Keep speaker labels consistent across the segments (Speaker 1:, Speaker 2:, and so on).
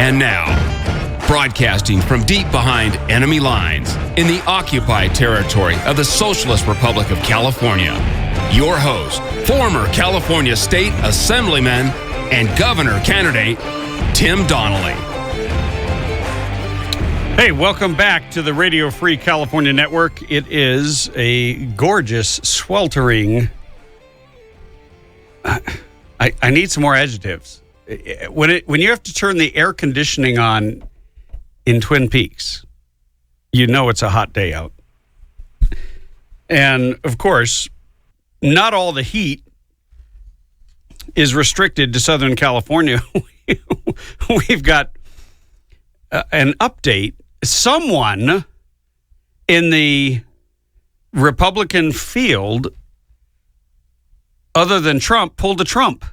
Speaker 1: And now, broadcasting from deep behind enemy lines in the occupied territory of the Socialist Republic of California, your host, former California State Assemblyman and Governor candidate, Tim Donnelly.
Speaker 2: Hey, welcome back to the Radio Free California Network. It is a gorgeous, sweltering... I need some more adjectives. When you have to turn the air conditioning on in Twin Peaks, you know it's a hot day out. And, of course, not all the heat is restricted to Southern California. We've got an update. Someone in the Republican field, other than Trump, pulled a Trump.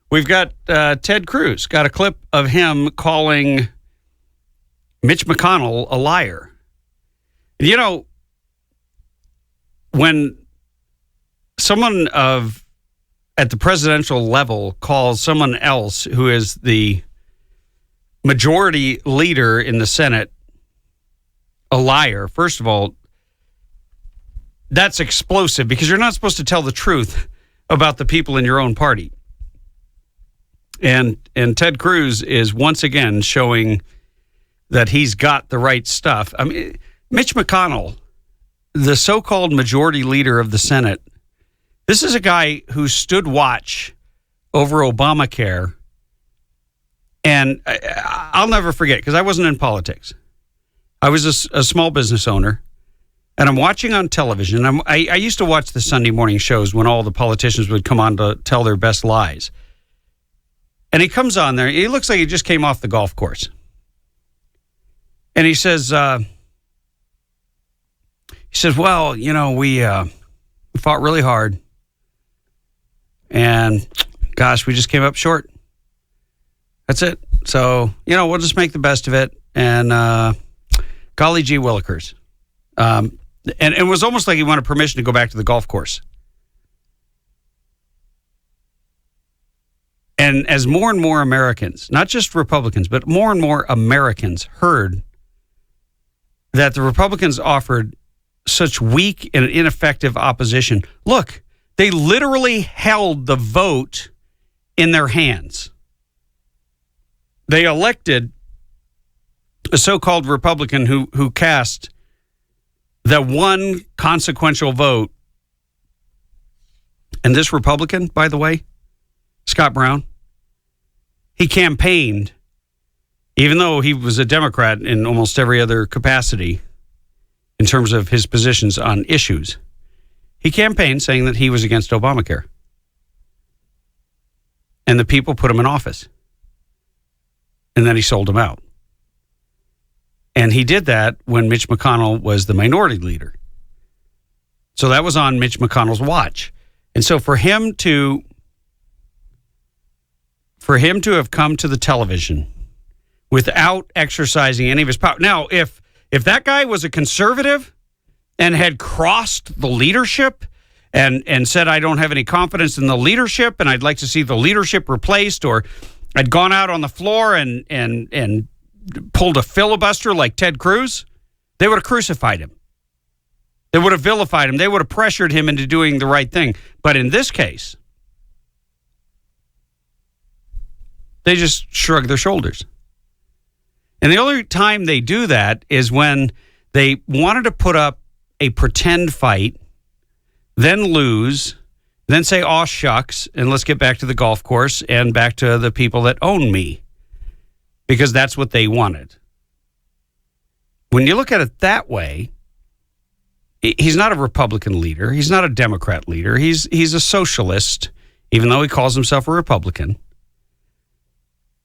Speaker 2: We've got Ted Cruz, got a clip of him calling Mitch McConnell a liar. You know, when someone at the presidential level calls someone else who is the majority leader in the Senate a liar, first of all, that's explosive because you're not supposed to tell the truth about the people in your own party. And Ted Cruz is once again showing that he's got the right stuff. I mean, Mitch McConnell, the so-called majority leader of the Senate, this is a guy who stood watch over Obamacare. And I'll never forget, because I wasn't in politics. I was a small business owner. And I'm watching on television. I used to watch the Sunday morning shows when all the politicians would come on to tell their best lies. And he comes on there. He looks like he just came off the golf course. And he says, well, you know, we fought really hard. And, gosh, we just came up short. That's it. So, you know, we'll just make the best of it. And golly gee willikers. And it was almost like he wanted permission to go back to the golf course. And as more and more Americans, not just Republicans, but more and more Americans heard that the Republicans offered such weak and ineffective opposition, look, they literally held the vote in their hands. They elected a so-called Republican who cast the one consequential vote. And this Republican, by the way, Scott Brown, he campaigned, even though he was a Democrat in almost every other capacity in terms of his positions on issues, he campaigned saying that he was against Obamacare. And the people put him in office. And then he sold him out. And he did that when Mitch McConnell was the minority leader. So that was on Mitch McConnell's watch. And so for him to have come to the television without exercising any of his power. Now, if that guy was a conservative and had crossed the leadership and said, I don't have any confidence in the leadership and I'd like to see the leadership replaced, or had gone out on the floor and pulled a filibuster like Ted Cruz, they would have crucified him. They would have vilified him. They would have pressured him into doing the right thing. But in this case, they just shrug their shoulders. And the only time they do that is when they wanted to put up a pretend fight, then lose, then say, aw, shucks, and let's get back to the golf course and back to the people that own me. Because that's what they wanted. When you look at it that way, he's not a Republican leader. He's not a Democrat leader. He's a socialist, even though he calls himself a Republican.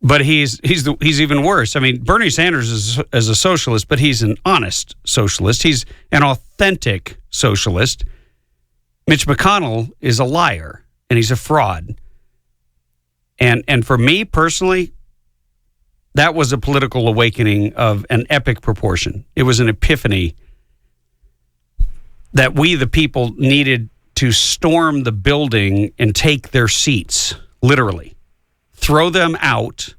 Speaker 2: But he's even worse. I mean, Bernie Sanders is a socialist, but he's an honest socialist. He's an authentic socialist. Mitch McConnell is a liar, and he's a fraud. And for me personally, that was a political awakening of an epic proportion. It was an epiphany that we, the people, needed to storm the building and take their seats, literally. Throw them out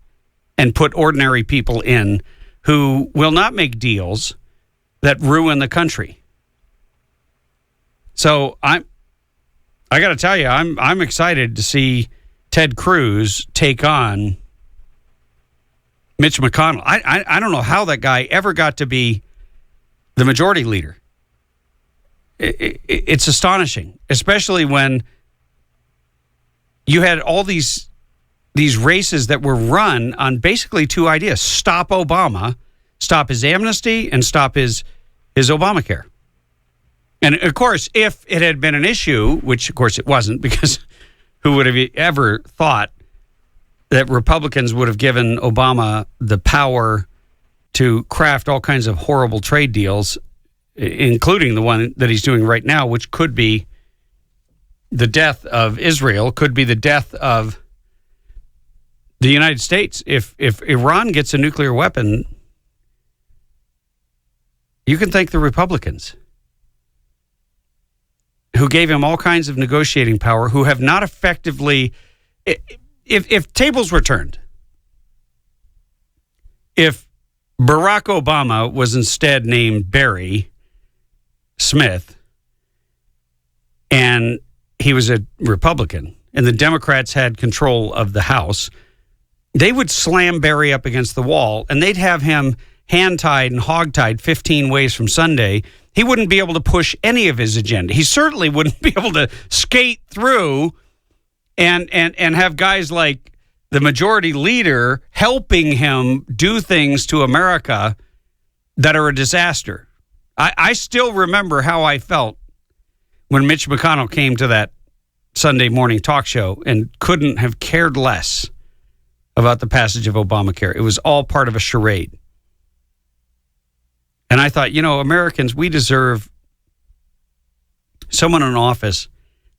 Speaker 2: and put ordinary people in who will not make deals that ruin the country. So I got to tell you, I'm excited to see Ted Cruz take on Mitch McConnell. I don't know how that guy ever got to be the majority leader. It's astonishing, especially when you had all these races that were run on basically two ideas: stop Obama, stop his amnesty, and stop his Obamacare. And of course, if it had been an issue, which of course it wasn't, because who would have ever thought that Republicans would have given Obama the power to craft all kinds of horrible trade deals, including the one that he's doing right now, which could be the death of Israel, could be the death of the United States. If Iran gets a nuclear weapon, you can thank the Republicans, who gave him all kinds of negotiating power, who have not effectively... If tables were turned, if Barack Obama was instead named Barry Smith and he was a Republican and the Democrats had control of the House, they would slam Barry up against the wall and they'd have him hand-tied and hog-tied 15 ways from Sunday. He wouldn't be able to push any of his agenda. He certainly wouldn't be able to skate through and have guys like the majority leader helping him do things to America that are a disaster. I still remember how I felt when Mitch McConnell came to that Sunday morning talk show and couldn't have cared less about the passage of Obamacare. It was all part of a charade. And I thought, Americans, we deserve someone in office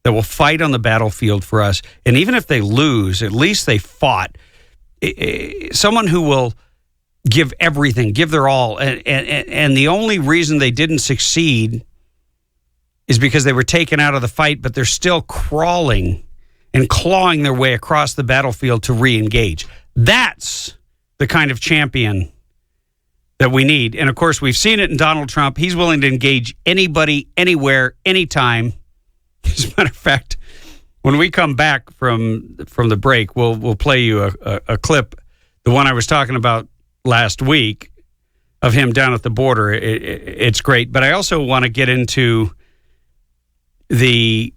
Speaker 2: that will fight on the battlefield for us. And even if they lose, at least they fought. Someone who will give everything, give their all. And the only reason they didn't succeed is because they were taken out of the fight, but they're still crawling and clawing their way across the battlefield to re-engage. That's the kind of champion that we need. And of course, we've seen it in Donald Trump. He's willing to engage anybody, anywhere, anytime. As a matter of fact, when we come back from the break, we'll play you a clip, the one I was talking about last week of him down at the border. It's great. But I also want to get into the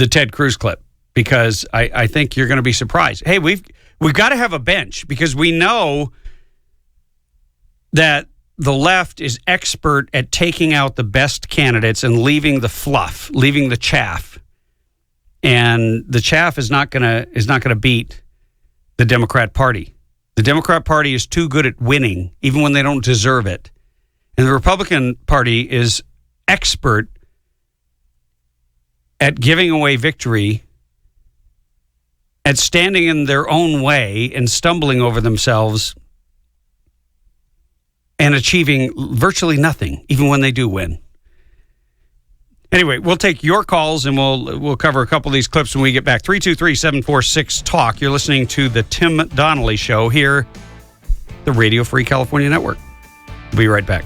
Speaker 2: Ted Cruz clip, because I think you're going to be surprised. Hey, we've got to have a bench, because we know that the left is expert at taking out the best candidates and leaving the fluff, leaving the chaff. And the chaff is not going to beat the Democrat Party. The Democrat Party is too good at winning, even when they don't deserve it. And the Republican Party is expert at giving away victory, at standing in their own way and stumbling over themselves and achieving virtually nothing, even when they do win. Anyway, we'll take your calls and we'll cover a couple of these clips when we get back. 323-746-TALK. You're listening to the Tim Donnelly Show here, the Radio Free California Network. We'll be right back.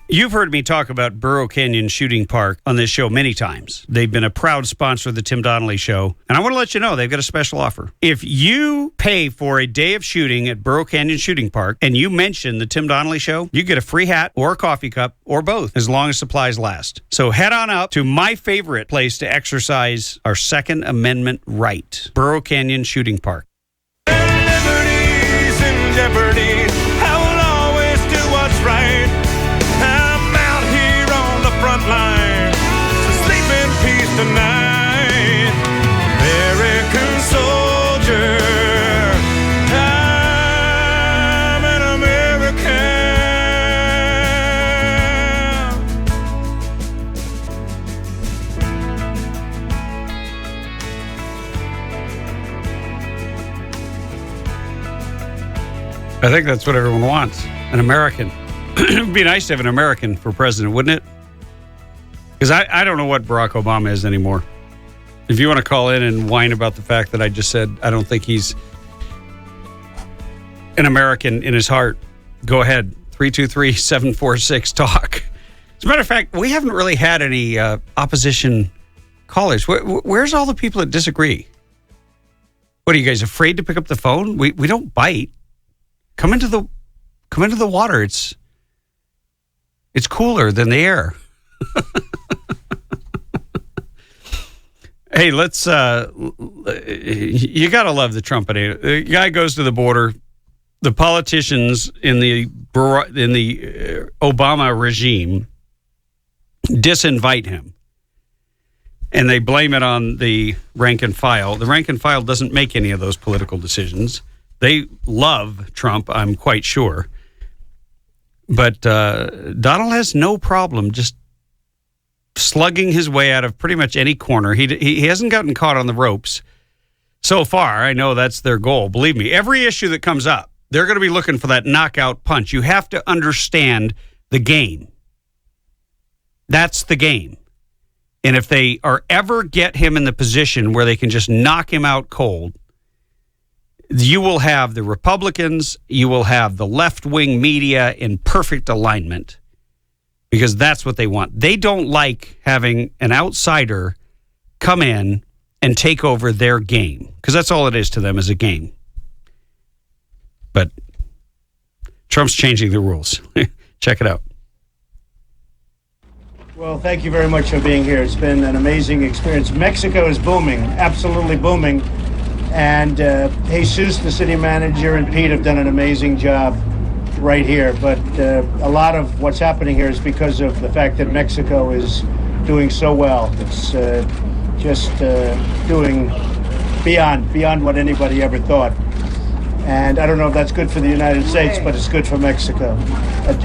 Speaker 2: You've heard me talk about Burro Canyon Shooting Park on this show many times. They've been a proud sponsor of the Tim Donnelly Show. And I want to let you know they've got a special offer. If you pay for a day of shooting at Burro Canyon Shooting Park and you mention the Tim Donnelly Show, you get a free hat or a coffee cup or both, as long as supplies last. So head on up to my favorite place to exercise our Second Amendment right, Burro Canyon Shooting Park.
Speaker 3: Liberty's in jeopardy. I will always do what's right. I'm out here on the front line, so sleep in peace tonight. American soldier, I'm an American.
Speaker 2: I think that's what everyone wants. An American. It would be nice to have an American for president, wouldn't it? Because I don't know what Barack Obama is anymore. If you want to call in and whine about the fact that I just said I don't think he's an American in his heart, go ahead. 323-746-TALK. As a matter of fact, we haven't really had any opposition callers. Where's all the people that disagree? What, are you guys afraid to pick up the phone? We don't bite. Come into the water. It's cooler than the air. Hey, let's you got to love the Trumpinator. The guy goes to the border. The politicians in the Obama regime disinvite him. And they blame it on the rank and file. The rank and file doesn't make any of those political decisions. They love Trump, I'm quite sure. But Donald has no problem just slugging his way out of pretty much any corner. He hasn't gotten caught on the ropes so far. I know that's their goal. Believe me, every issue that comes up, they're going to be looking for that knockout punch. You have to understand the game. That's the game. And if they ever get him in the position where they can just knock him out cold, you will have the Republicans, you will have the left-wing media in perfect alignment, because that's what they want. They don't like having an outsider come in and take over their game, because that's all it is to them, is a game. But Trump's changing the rules. Check it out.
Speaker 4: Well, thank you very much for being here. It's been an amazing experience. Mexico is booming, absolutely booming. And Jesus, the city manager, and Pete have done an amazing job right here. But a lot of what's happening here is because of the fact that Mexico is doing so well. It's just doing beyond what anybody ever thought. And I don't know if that's good for the United States, but it's good for Mexico.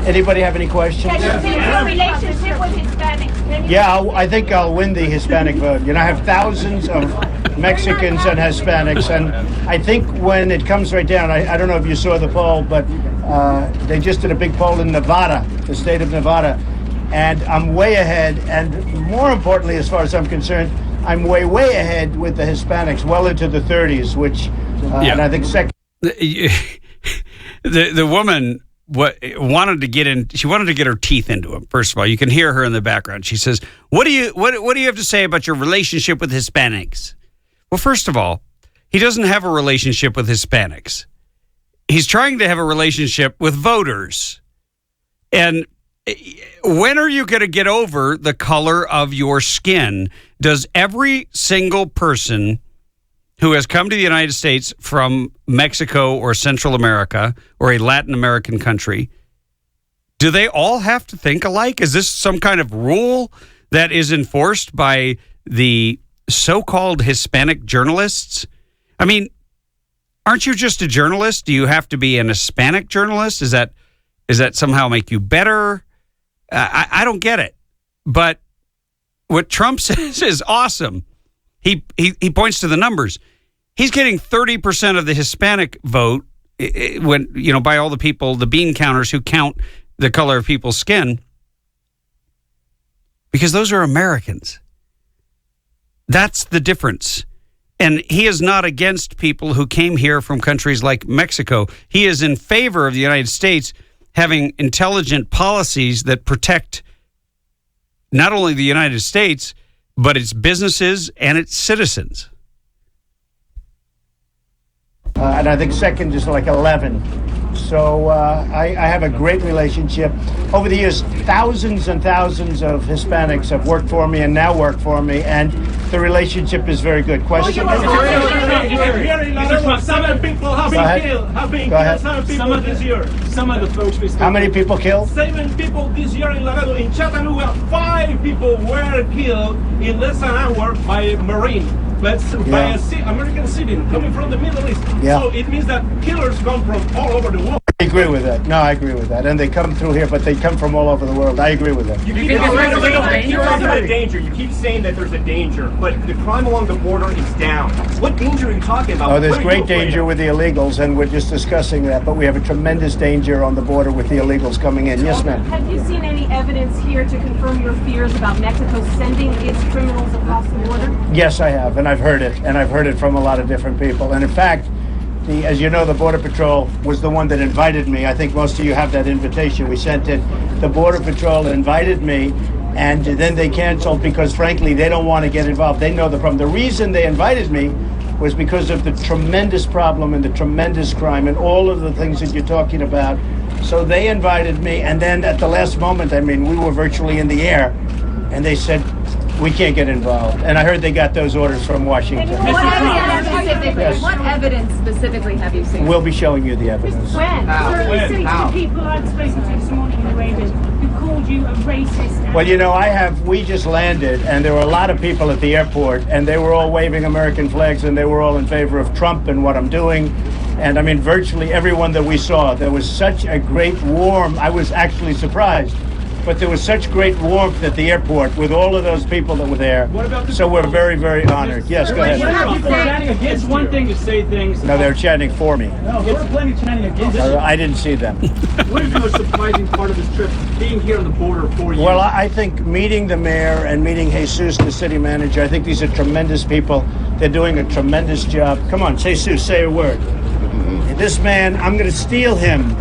Speaker 4: Anybody have any questions?
Speaker 5: Can you see your relationship with Hispanics?
Speaker 4: Yeah, I think I'll win the Hispanic vote. You know, I have thousands of Mexicans and Hispanics, and I think when it comes right down, I don't know if you saw the poll, but they just did a big poll in Nevada, the state of Nevada, and I'm way ahead. And more importantly, as far as I'm concerned, I'm way ahead with the Hispanics, well into the 30s, which, and I think second.
Speaker 2: The woman wanted to get in. She wanted to get her teeth into him. First of all, you can hear her in the background. She says, "What do you have to say about your relationship with Hispanics?" Well, first of all, he doesn't have a relationship with Hispanics. He's trying to have a relationship with voters. And when are you going to get over the color of your skin? Does every single person who has come to the United States from Mexico or Central America or a Latin American country, do they all have to think alike? Is this some kind of rule that is enforced by the so-called Hispanic journalists? I mean, aren't you just a journalist? Do you have to be an Hispanic journalist? Does that somehow make you better? I don't get it. But what Trump says is awesome. He points to the numbers. He's getting 30% of the Hispanic vote when, by all the people, the bean counters who count the color of people's skin, because those are Americans. That's the difference. And he is not against people who came here from countries like Mexico. He is in favor of the United States having intelligent policies that protect not only the United States, but its businesses and its citizens.
Speaker 4: And I think second is like 11. So I have a great relationship. Over the years, thousands and thousands of Hispanics have worked for me and now work for me, and the relationship is very good. Question?
Speaker 6: Seven people have been killed. 7 people this year. Some of the folks we
Speaker 4: How many people killed?
Speaker 6: 7 people this year in Laredo. In Chattanooga, 5 people were killed in less than an hour by a Marine. But by an American citizen coming from the Middle East.
Speaker 4: Yeah.
Speaker 6: So it means that killers come from all over the world.
Speaker 4: Very agree with that. No, I agree with that. And they come through here, but they come from all over the world. I agree with that.
Speaker 7: You keep talking about a danger. You keep saying that there's a danger, but the crime along the border is down. What danger are you talking about?
Speaker 4: Oh, there's great danger with the illegals, and we're just discussing that. But we have a tremendous danger on the border with the illegals coming in. Yes, ma'am.
Speaker 5: Have you seen any evidence here to confirm your fears about Mexico sending its criminals across the border?
Speaker 4: Yes, I have, and I've heard it, and I've heard it from a lot of different people. And in fact, as you know, the Border Patrol was the one that invited me. I think most of you have that invitation. We sent it. The Border Patrol invited me, and then they canceled because, frankly, they don't want to get involved. They know the problem. The reason they invited me was because of the tremendous problem and the tremendous crime and all of the things that you're talking about. So they invited me, and then at the last moment, I mean, we were virtually in the air, and they said, we can't get involved. And I heard they got those orders from Washington.
Speaker 8: What evidence specifically have you seen?
Speaker 4: We'll be showing you the evidence.
Speaker 5: When?
Speaker 6: The people I've spoken to this morning in the radio who called you a racist.
Speaker 4: Well, you know, we just landed, and there were a lot of people at the airport, and they were all waving American flags, and they were all in favor of Trump and what I'm doing. And I mean, virtually everyone that we saw, there was such a great I was actually surprised. But there was such great warmth at the airport with all of those people that were there. So we're very, very honored. Yes, go ahead.
Speaker 6: It's one thing to say things.
Speaker 4: No, they're chanting for me.
Speaker 6: No, there were plenty chanting against you.
Speaker 4: I didn't see them.
Speaker 6: What is the most surprising part of this trip, being here on the border for you?
Speaker 4: Well, I think meeting the mayor and meeting Jesus, the city manager, I think these are tremendous people. They're doing a tremendous job. Come on, Jesus, say a word. This man, I'm going to steal him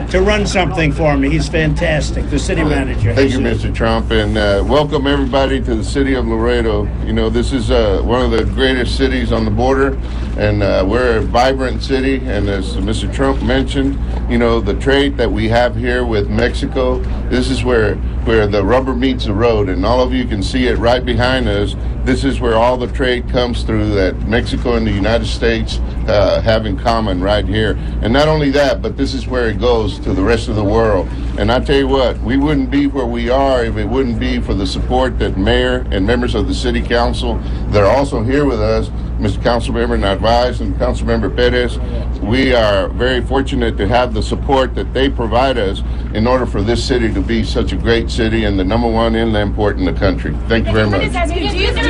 Speaker 4: to run something for me. He's fantastic, the city manager.
Speaker 9: Thank you, Mr. Trump, and welcome everybody to the city of Laredo. You know, this is one of the greatest cities on the border, and we're a vibrant city, and as Mr. Trump mentioned, you know, the trade that we have here with Mexico, this is where the rubber meets the road, and all of you can see it right behind us. This is where all the trade comes through that Mexico and the United States have in common right here. And not only that, but this is where it goes to the rest of the world. And I tell you what, we wouldn't be where we are if it wouldn't be for the support that mayor and members of the city council that are also here with us, Mr. Councilmember Narvaez and Councilmember Perez. We are very fortunate to have the support that they provide us in order for this city to be such a great city and the #1 inland port in the country. Thank you very much.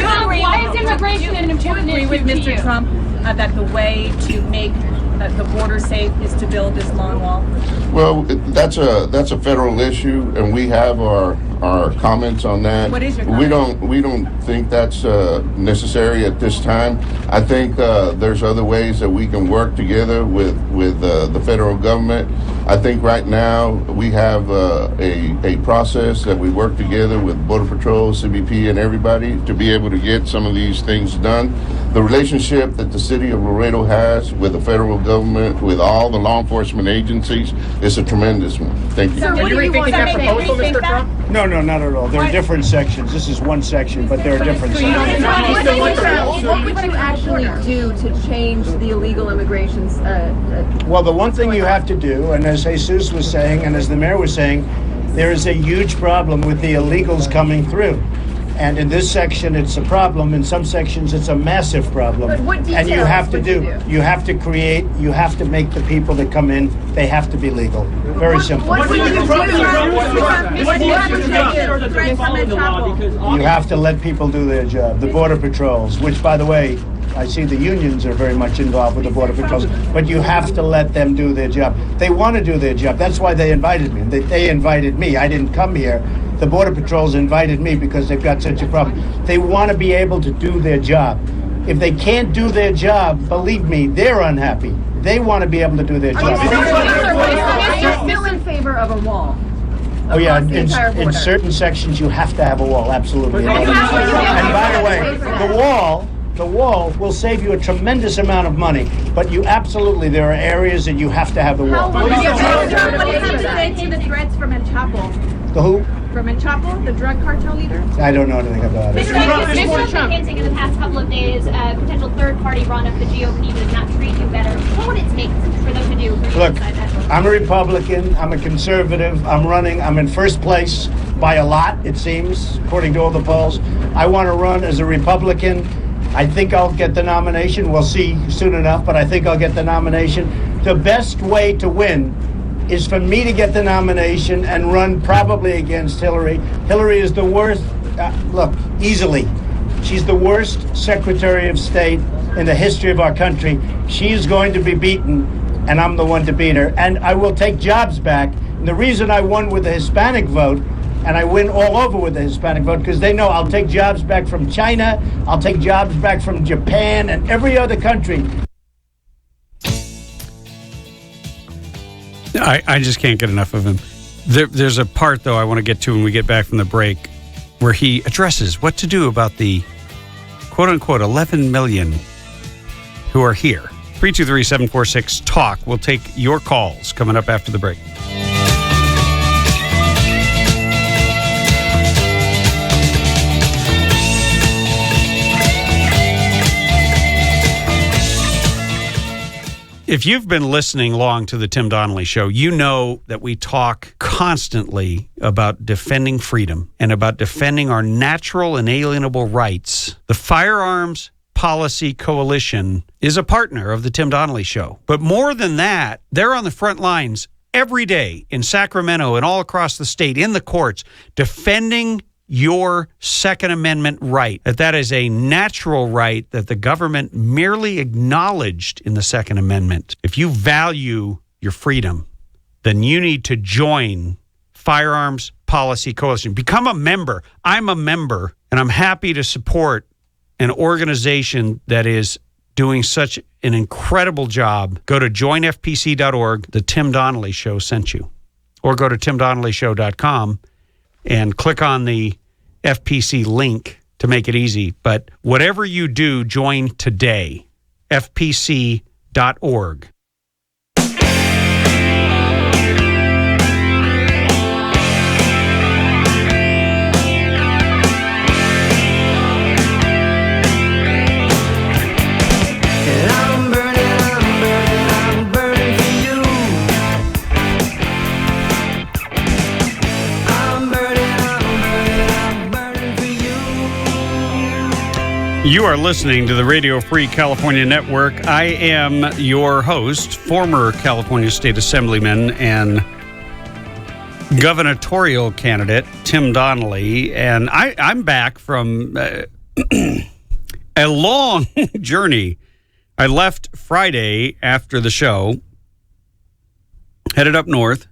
Speaker 8: Why is immigration an important issue with Mr. Trump that the way to make the border safe is to build this long wall?
Speaker 9: Well, that's a federal issue, and we have our comments on that.
Speaker 8: What is your comment?
Speaker 9: We don't think that's necessary at this time. I think there's other ways that we can work together with the federal government. I think right now we have a process that we work together with Border Patrol, CBP, and everybody to be able to get some of these things done. The relationship that the city of Laredo has with the federal government, with all the law enforcement agencies, is a tremendous one. Thank you.
Speaker 8: So what do you want to make Mr. Trump?
Speaker 4: No, not at all. There are different sections. This is one section, but there are different sections.
Speaker 8: What would you actually do to change the illegal immigrations?
Speaker 4: Well, the one thing you have to do, and as Jesus was saying, and as the mayor was saying, there is a huge problem with the illegals coming through. And in this section, it's a problem. In some sections, it's a massive problem.
Speaker 8: But what
Speaker 4: and you have to
Speaker 8: details would you do?
Speaker 4: you have to make the people that come in, they have to be legal. Very simple.
Speaker 8: What would you do?
Speaker 4: You have to let people do their job. The Border Patrols, which, by the way, I see the unions are very much involved with the Border Patrols, but you have to let them do their job. They want to do their job. That's why they invited me. They invited me. I didn't come here. The Border Patrols invited me because they've got such a problem. They want to be able to do their job. If they can't do their job, believe me, they're unhappy. They want to be able to do their job.
Speaker 8: You're still in favor of a wall?
Speaker 4: Oh yeah, in certain sections you have to have a wall, absolutely. And by the way, the wall will save you a tremendous amount of money, but there are areas that you have to have the wall.
Speaker 8: What do you say to the threats from El Chapo?
Speaker 4: The who?
Speaker 8: From El Chapo, the drug cartel leader?
Speaker 4: I don't know anything about it.
Speaker 5: Mr. Trump hinting in the past couple of days, a potential third-party run of the GOP does not treat you better. What would it take for them to do?
Speaker 4: Look, I'm a Republican. I'm a conservative. I'm running. I'm in first place by a lot, it seems, according to all the polls. I want to run as a Republican. I think I'll get the nomination. We'll see soon enough, but I think I'll get the nomination. The best way to win is for me to get the nomination and run probably against Hillary. Hillary is the worst, look, easily. She's the worst Secretary of State in the history of our country. She is going to be beaten, and I'm the one to beat her. And I will take jobs back. And the reason I won with the Hispanic vote, and I win all over with the Hispanic vote, because they know I'll take jobs back from China, I'll take jobs back from Japan and every other country.
Speaker 2: I just can't get enough of him. There's a part, though, I want to get to when we get back from the break, where he addresses what to do about the quote-unquote 11 million who are here. 323-746-TALK. We'll take your calls coming up after the break. If you've been listening long to the Tim Donnelly Show, you know that we talk constantly about defending freedom and about defending our natural inalienable rights. The Firearms Policy Coalition is a partner of the Tim Donnelly Show. But more than that, they're on the front lines every day in Sacramento and all across the state, in the courts, defending your Second Amendment right. That is a natural right that the government merely acknowledged in the Second Amendment. If you value your freedom, then you need to join Firearms Policy Coalition. Become a member. I'm a member, and I'm happy to support an organization that is doing such an incredible job. Go to joinfpc.org. The Tim Donnelly Show sent you. Or go to timdonnellyshow.com and click on the FPC link to make it easy. But whatever you do, join today. FPC.org. You are listening to the Radio Free California Network. I am your host, former California State Assemblyman and gubernatorial candidate, Tim Donnelly. And I'm back from a long journey. I left Friday after the show, headed up north.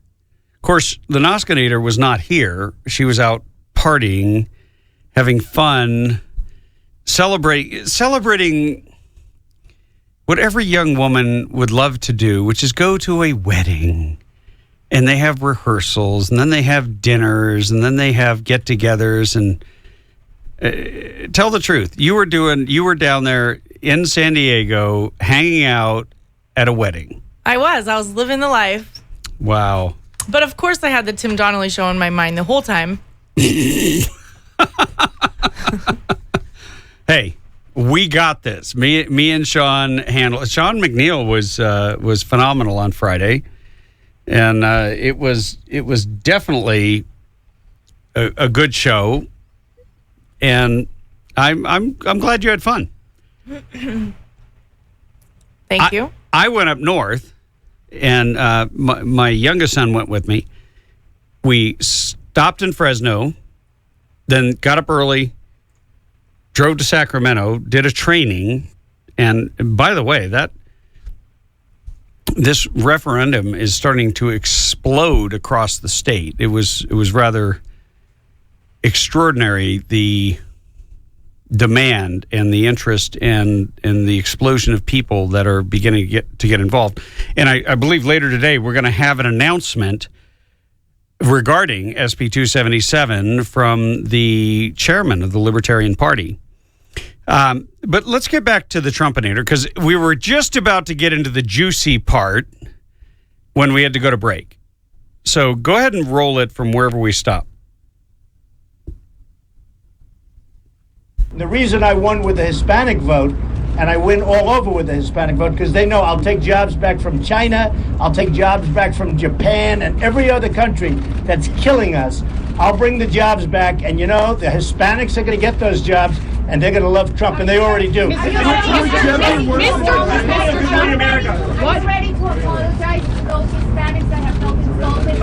Speaker 2: Of course, the Noskinator was not here. She was out partying, having fun, celebrating what every young woman would love to do, which is go to a wedding, and they have rehearsals, and then they have dinners, and then they have get-togethers. And tell the truth, you were down there in San Diego hanging out at a wedding.
Speaker 10: I was living the life.
Speaker 2: Wow.
Speaker 10: But of course I had the Tim Donnelly Show in my mind the whole time. Hey, we got this. Me and Sean handled. Sean McNeil was phenomenal on Friday, and it was definitely a good show. And I'm glad you had fun. Thank you.
Speaker 2: I went up north, and my youngest son went with me. We stopped in Fresno, then got up early, drove to Sacramento, did a training, and by the way, this referendum is starting to explode across the state. It was rather extraordinary, the demand and the interest and the explosion of people that are beginning to get involved. And I believe later today we're going to have an announcement regarding SB 277 from the chairman of the Libertarian Party. But let's get back to the Trumpinator, because we were just about to get into the juicy part when we had to go to break. So go ahead and roll it from wherever we stopped.
Speaker 4: The reason I won with the Hispanic vote, and I win all over with the Hispanic vote, because they know I'll take jobs back from China, I'll take jobs back from Japan and every other country that's killing us. I'll bring the jobs back, and the Hispanics are going to get those jobs, and they're going to love Trump, and they already do.
Speaker 5: Who's ready to apologize to those Hispanics that have no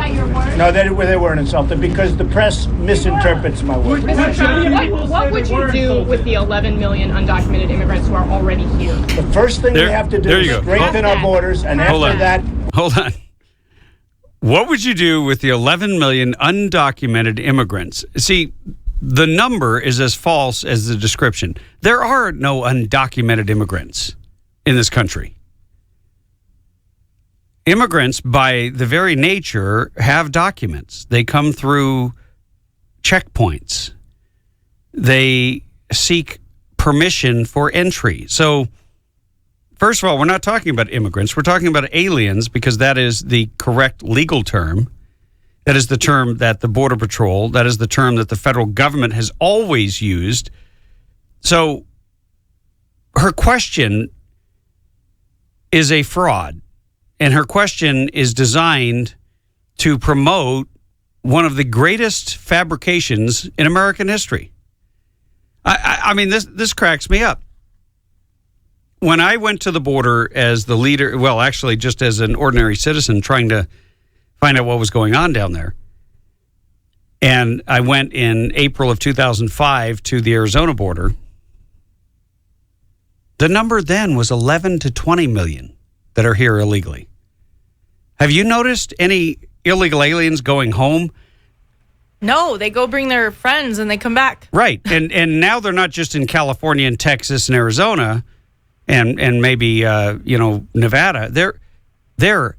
Speaker 5: by your words?
Speaker 4: No, they weren't insulted because the press misinterprets my words.
Speaker 8: Mr. Trump, what would you do with the 11 million undocumented immigrants who are already here?
Speaker 4: The first thing we have to do
Speaker 2: there
Speaker 4: is
Speaker 2: you go.
Speaker 4: strengthen our borders, and
Speaker 2: Hold
Speaker 4: after
Speaker 2: on.
Speaker 4: that,
Speaker 2: Hold on. What would you do with the 11 million undocumented immigrants? See, the number is as false as the description. There are no undocumented immigrants in this country. Immigrants, by the very nature, have documents. They come through checkpoints. They seek permission for entry. So, first of all, we're not talking about immigrants. We're talking about aliens because that is the correct legal term. That is the term that the Border Patrol, that is the term that the federal government has always used. So her question is a fraud, and her question is designed to promote one of the greatest fabrications in American history. I mean, this cracks me up. When I went to the border as the leader, well, actually just as an ordinary citizen trying to find out what was going on down there, and I went in April of 2005 to the Arizona border, the number then was 11 to 20 million that are here illegally. Have you noticed any illegal aliens going home?
Speaker 11: No, they go bring their friends and they come back.
Speaker 2: Right. And now they're not just in California and Texas and Arizona and maybe Nevada. They're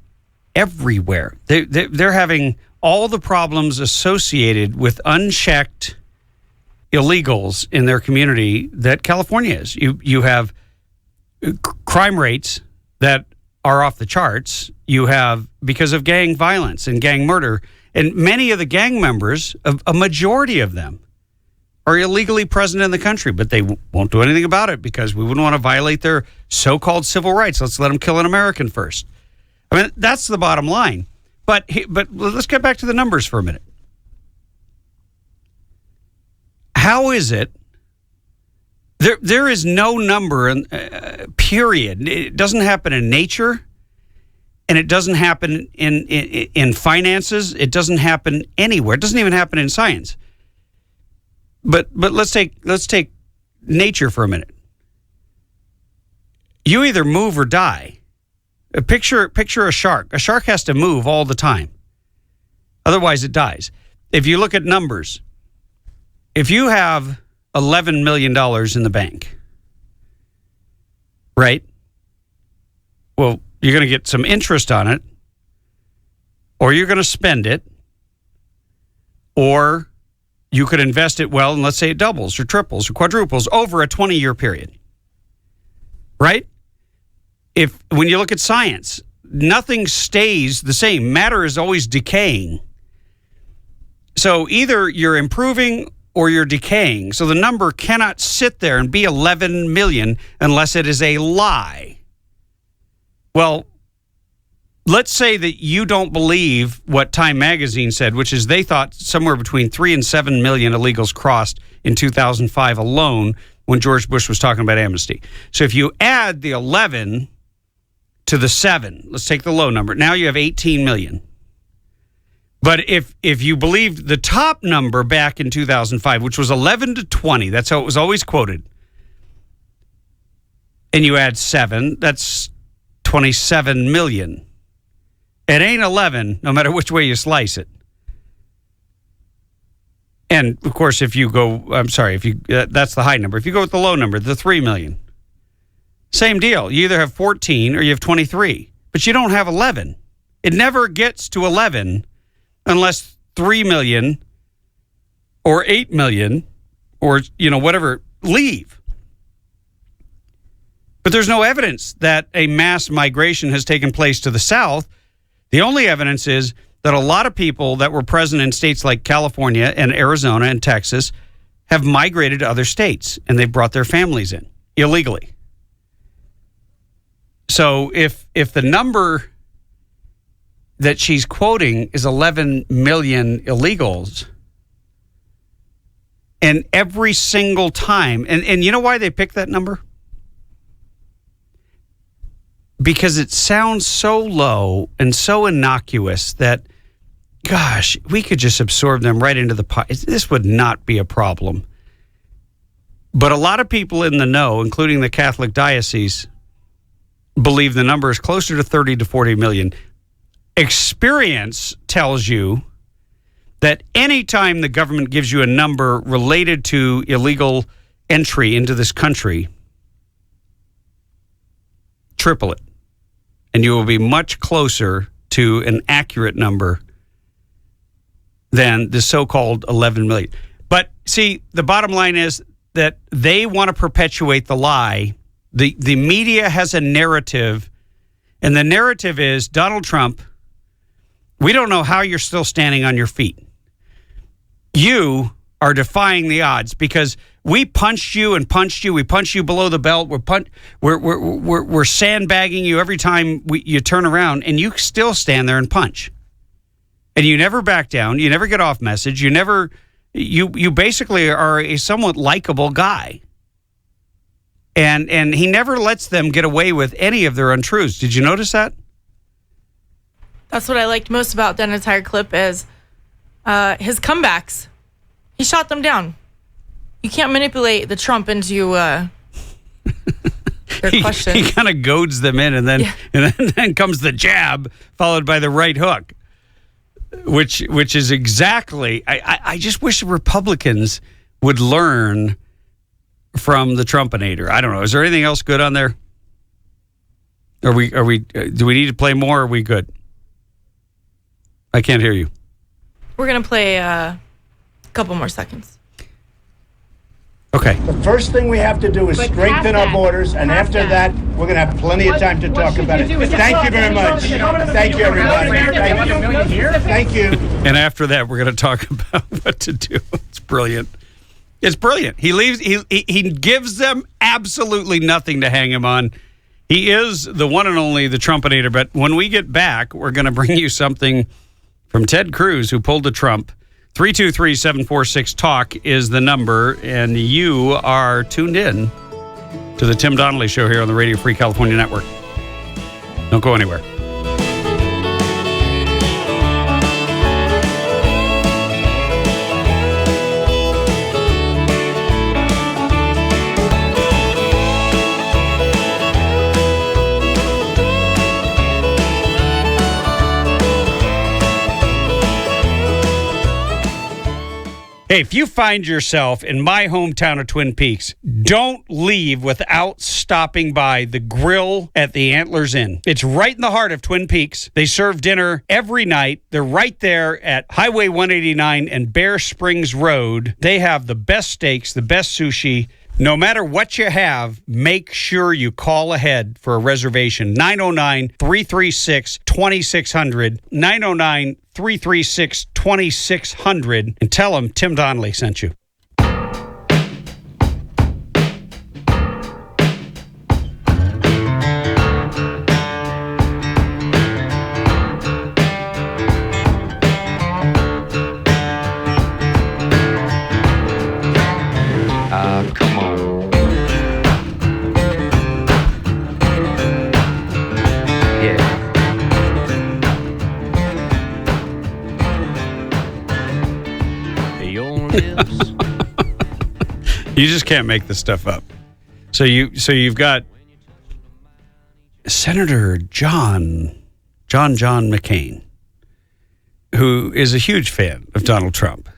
Speaker 2: everywhere. They're having all the problems associated with unchecked illegals in their community that California is. You have crime rates that are off the charts. You have, because of gang violence and gang murder, and many of the gang members, a majority of them, are illegally present in the country, but they won't do anything about it because we wouldn't want to violate their so-called civil rights. Let's let them kill an American first. I mean, that's the bottom line. But let's get back to the numbers for a minute. How is it? There is no number, period. It doesn't happen in nature, and it doesn't happen in finances. It doesn't happen anywhere. It doesn't even happen in science. But let's take nature for a minute. You either move or die. Picture a shark. A shark has to move all the time. Otherwise, it dies. If you look at numbers, if you have $11 million in the bank, right? Well, you're going to get some interest on it, or you're going to spend it, or you could invest it well, and let's say it doubles or triples or quadruples over a 20-year period, right? When you look at science, nothing stays the same. Matter is always decaying. So either you're improving or you're decaying. So the number cannot sit there and be 11 million unless it is a lie. Well, let's say that you don't believe what Time Magazine said, which is they thought somewhere between 3 and 7 million illegals crossed in 2005 alone when George Bush was talking about amnesty. So if you add the 11 to the 7, let's take the low number. Now you have 18 million. But if you believed the top number back in 2005, which was 11 to 20, that's how it was always quoted, and you add 7, that's 27 million. It ain't 11, no matter which way you slice it. And, of course, that's the high number. If you go with the low number, the 3 million, same deal. You either have 14 or you have 23, but you don't have 11. It never gets to 11 unless 3 million or 8 million or, whatever, leave. But there's no evidence that a mass migration has taken place to the south. The only evidence is that a lot of people that were present in states like California and Arizona and Texas have migrated to other states, and they've brought their families in illegally. So if the number that she's quoting is 11 million illegals, and every single time, and you know why they picked that number? Because it sounds so low and so innocuous that gosh, we could just absorb them right into the pot. This would not be a problem. But a lot of people in the know, including the Catholic diocese, believe the number is closer to 30 to 40 million. Experience tells you that anytime the government gives you a number related to illegal entry into this country, triple it. And you will be much closer to an accurate number than the so-called 11 million. But see, the bottom line is that they want to perpetuate the lie. The media has a narrative, and the narrative is, Donald Trump, we don't know how you're still standing on your feet. You are defying the odds because we punched you and punched you. We punched you below the belt. We're sandbagging you every time you turn around, and you still stand there and punch. And you never back down. You never get off message. You basically are a somewhat likable guy. And he never lets them get away with any of their untruths. Did you notice that?
Speaker 11: That's what I liked most about that entire clip is his comebacks. He shot them down. You can't manipulate the Trump into their questions.
Speaker 2: He kind of goads them in, and then comes the jab, followed by the right hook, which is exactly. I just wish Republicans would learn from the Trumpinator. I don't know. Is there anything else good on there? Do we need to play more? Or are we good? I can't hear you.
Speaker 11: We're going to play a couple more seconds.
Speaker 2: Okay.
Speaker 4: The first thing we have to do is strengthen our borders, and after that, we're going to have plenty of time to talk about it. Thank you very much. Thank you, everybody. Thank you.
Speaker 2: And after that, we're going to talk about what to do. It's brilliant. It's brilliant. He leaves. He gives them absolutely nothing to hang him on. He is the one and only the Trumpinator. But when we get back, we're going to bring you something from Ted Cruz, who pulled a Trump. 323-746-TALK is the number, and you are tuned in to the Tim Donnelly Show here on the Radio Free California Network. Don't go anywhere. Hey, if you find yourself in my hometown of Twin Peaks, don't leave without stopping by the Grill at the Antlers Inn. It's right in the heart of Twin Peaks. They serve dinner every night. They're right there at Highway 189 and Bear Springs Road. They have the best steaks, the best sushi. No matter what you have, make sure you call ahead for a reservation. 909-336-2600. 909-336-2600. And tell them Tim Donnelly sent you.
Speaker 12: Come on. Yeah.
Speaker 2: You just can't make this stuff up. So you've got Senator John McCain, who is a huge fan of Donald Trump.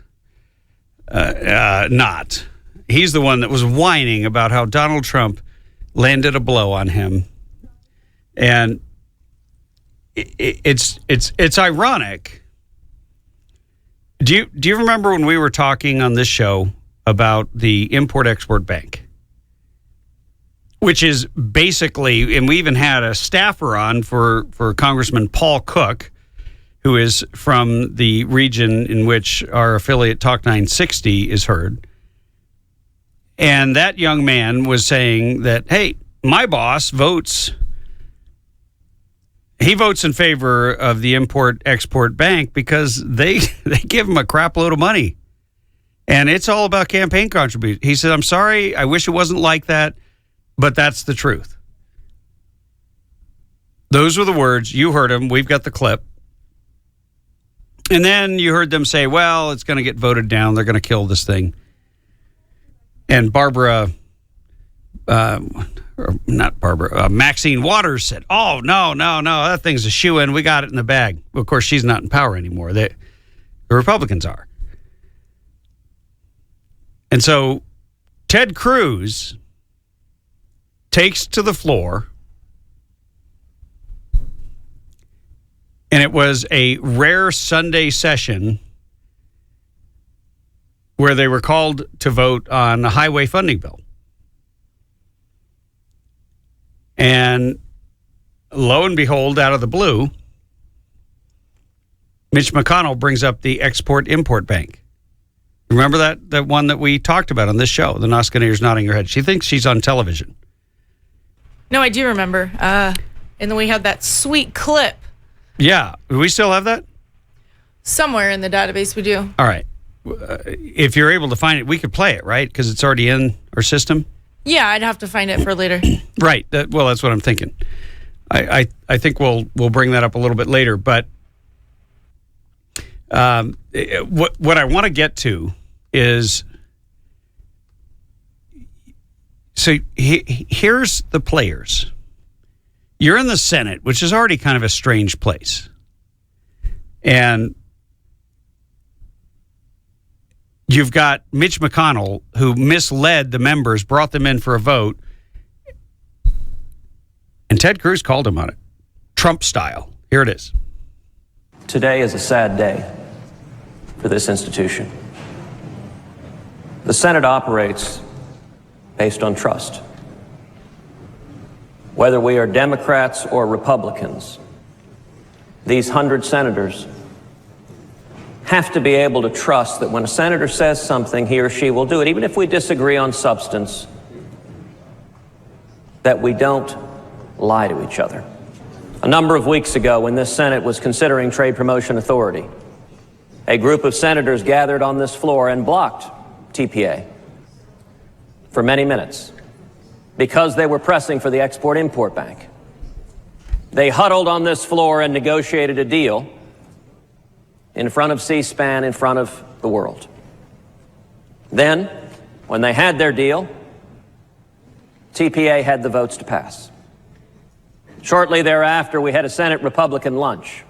Speaker 2: He's the one that was whining about how Donald Trump landed a blow on him. And it's ironic. Do you remember when we were talking on this show about the Import-Export Bank? Which is basically, and we even had a staffer on for Congressman Paul Cook, who is from the region in which our affiliate Talk 960 is heard. And that young man was saying that, hey, my boss votes in favor of the Import-Export Bank because they give him a crap load of money. And it's all about campaign contributions. He said, I'm sorry, I wish it wasn't like that, but that's the truth. Those were the words. You heard him. We've got the clip. And then you heard them say, well, it's going to get voted down. They're going to kill this thing. And Maxine Waters said, oh, no, that thing's a shoo-in. We got it in the bag. Well, of course, she's not in power anymore. The Republicans are. And so Ted Cruz takes to the floor, and it was a rare Sunday session where they were called to vote on the highway funding bill. And lo and behold, out of the blue, Mitch McConnell brings up the Export-Import Bank. Remember that one that we talked about on this show? The Noskinator's nodding her head. She thinks she's on television.
Speaker 11: No, I do remember. And then we had that sweet clip.
Speaker 2: Yeah. Do we still have that?
Speaker 11: Somewhere in the database we do.
Speaker 2: All right. If you're able to find it, we could play it, right? Because it's already in our system.
Speaker 11: Yeah, I'd have to find it for later.
Speaker 2: Right. Well, that's what I'm thinking. I think we'll bring that up a little bit later. But what I want to get to is, so here's the players. You're in the Senate, which is already kind of a strange place. And you've got Mitch McConnell, who misled the members, brought them in for a vote, and Ted Cruz called him on it, Trump style. Here it is.
Speaker 13: Today is a sad day for this institution. The Senate operates based on trust. Whether we are Democrats or Republicans, these 100 senators have to be able to trust that when a senator says something, he or she will do it, even if we disagree on substance, that we don't lie to each other. A number of weeks ago, when this Senate was considering trade promotion authority, a group of senators gathered on this floor and blocked TPA for many minutes because they were pressing for the Export-Import Bank. They huddled on this floor and negotiated a deal in front of C-SPAN, in front of the world. Then, when they had their deal, TPA had the votes to pass. Shortly thereafter, we had a Senate Republican lunch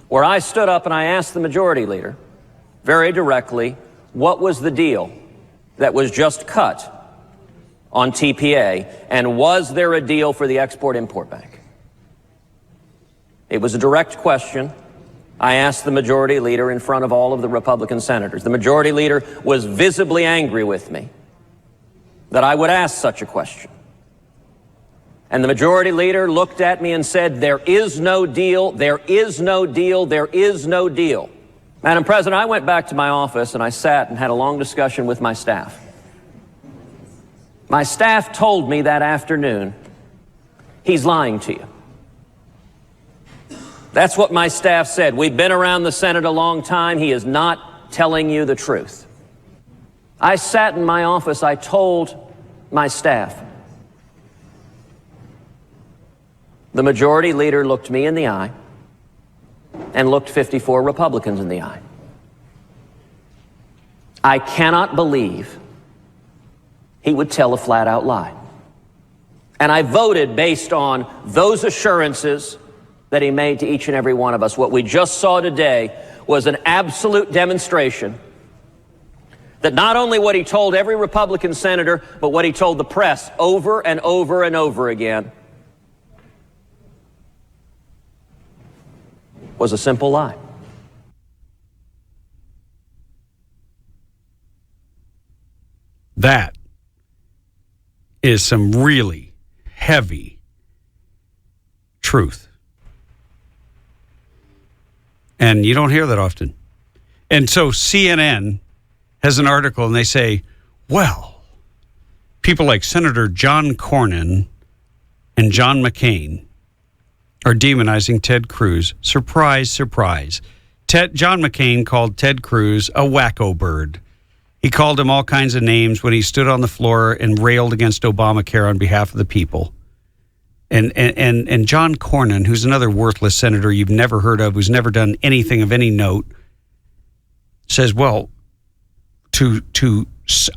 Speaker 13: where I stood up and I asked the majority leader very directly, what was the deal that was just cut on TPA, and was there a deal for the Export-Import Bank? It was a direct question. I asked the majority leader in front of all of the Republican senators. The majority leader was visibly angry with me that I would ask such a question. And the majority leader looked at me and said, there is no deal, there is no deal, there is no deal. Madam President, I went back to my office and I sat and had a long discussion with my staff. My staff told me that afternoon, he's lying to you. That's what my staff said. We've been around the Senate a long time. He is not telling you the truth. I sat in my office. I told my staff. The majority leader looked me in the eye and looked 54 Republicans in the eye. I cannot believe he would tell a flat-out lie. And I voted based on those assurances that he made to each and every one of us. What we just saw today was an absolute demonstration that not only what he told every Republican senator, but what he told the press over and over and over again was a simple lie.
Speaker 2: That is some really heavy truth. And you don't hear that often. And so CNN has an article and they say, well, people like Senator John Cornyn and John McCain are demonizing Ted Cruz. Surprise, surprise. John McCain called Ted Cruz a wacko bird. He called him all kinds of names when he stood on the floor and railed against Obamacare on behalf of the people. And John Cornyn, who's another worthless senator you've never heard of, who's never done anything of any note, says, well,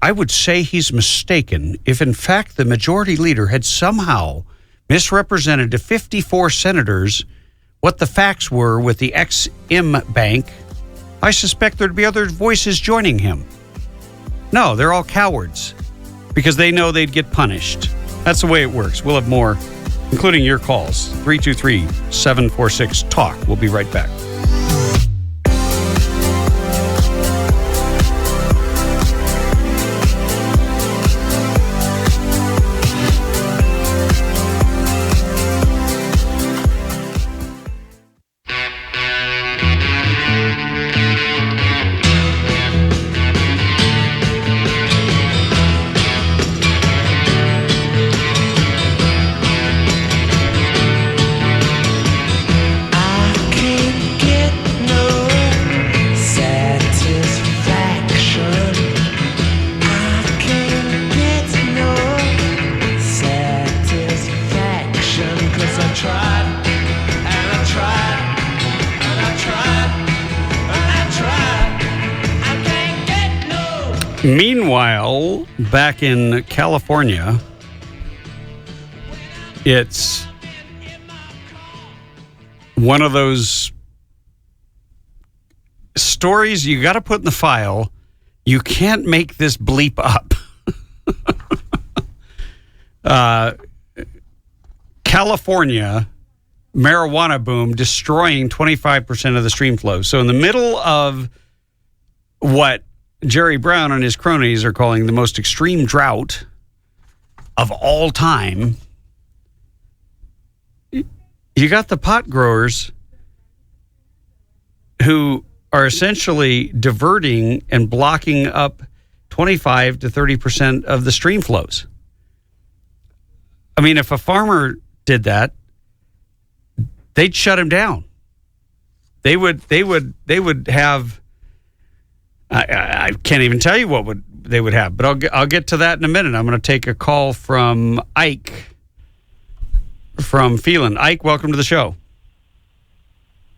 Speaker 2: I would say he's mistaken if, in fact, the majority leader had somehow misrepresented to 54 senators what the facts were with the Ex-Im Bank. I suspect there'd be other voices joining him. No, they're all cowards because they know they'd get punished. That's the way it works. We'll have more, including your calls. 323-746-TALK. We'll be right back. Meanwhile, back in California, it's one of those stories you got to put in the file. You can't make this bleep up. California marijuana boom destroying 25% of the stream flow. So in the middle of what Jerry Brown and his cronies are calling the most extreme drought of all time, you got the pot growers who are essentially diverting and blocking up 25 to 30% of the stream flows. I mean, if a farmer did that, they'd shut him down. They would have, I can't even tell you what they would have, but I'll get to that in a minute. I'm going to take a call from Ike from Phelan. Ike, welcome to the show.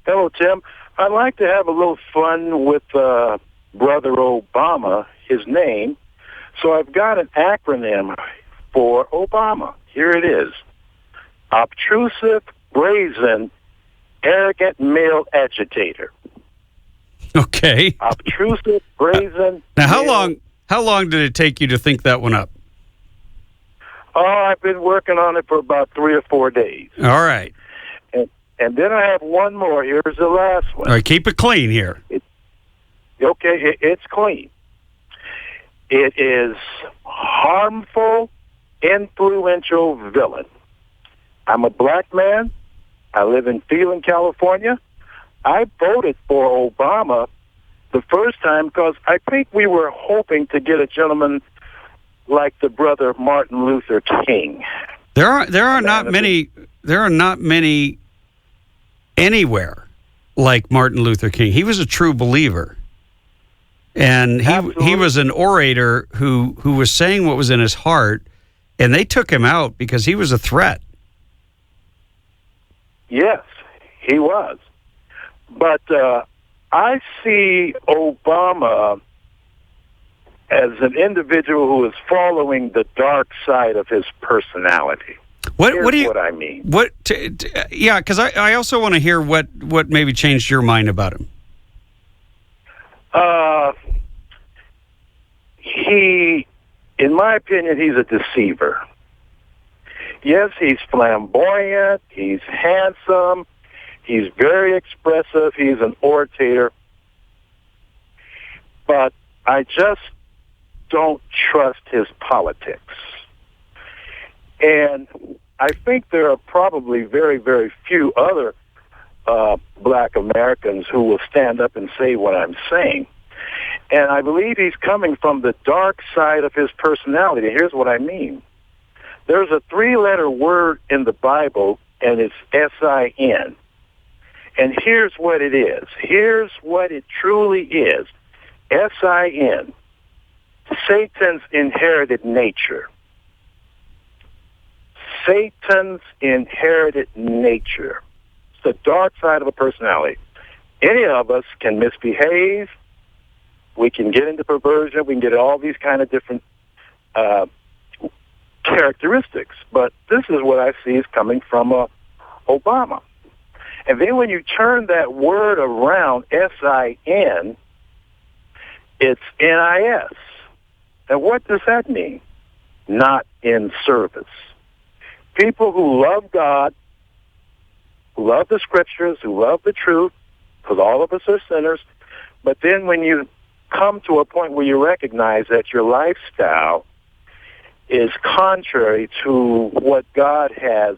Speaker 14: Hello, Tim. I'd like to have a little fun with Brother Obama, his name. So I've got an acronym for Obama. Here it is. Obtrusive, brazen, arrogant male agitator.
Speaker 2: Okay.
Speaker 14: Obtrusive, brazen.
Speaker 2: Now, how long did it take you to think that one up?
Speaker 14: Oh, I've been working on it for about 3 or 4 days.
Speaker 2: All right.
Speaker 14: And then I have one more. Here's the last one.
Speaker 2: All right, keep it clean here.
Speaker 14: It's clean. It is harmful, influential villain. I'm a black man. I live in Phelan, California. I voted for Obama the first time because I think we were hoping to get a gentleman like the brother Martin Luther King.
Speaker 2: There are not many anywhere like Martin Luther King. He was a true believer. And he was an orator who was saying what was in his heart, and they took him out because he was a threat.
Speaker 14: Yes, he was. But I see Obama as an individual who is following the dark side of his personality. Here's what I mean.
Speaker 2: Yeah, because I also want to hear what maybe changed your mind about him.
Speaker 14: In my opinion, he's a deceiver. Yes, he's flamboyant, he's handsome, he's very expressive, he's an orator, but I just don't trust his politics. And I think there are probably very, very few other black Americans who will stand up and say what I'm saying. And I believe he's coming from the dark side of his personality. Here's what I mean. There's a 3-letter word in the Bible, and it's S-I-N. And here's what it is. Here's what it truly is. S-I-N. Satan's inherited nature. Satan's inherited nature. It's the dark side of a personality. Any of us can misbehave. We can get into perversion. We can get all these kind of different characteristics. But this is what I see is coming from Obama. And then when you turn that word around, S-I-N, it's N-I-S. And what does that mean? Not in service. People who love God, who love the scriptures, who love the truth, because all of us are sinners, but then when you come to a point where you recognize that your lifestyle is contrary to what God has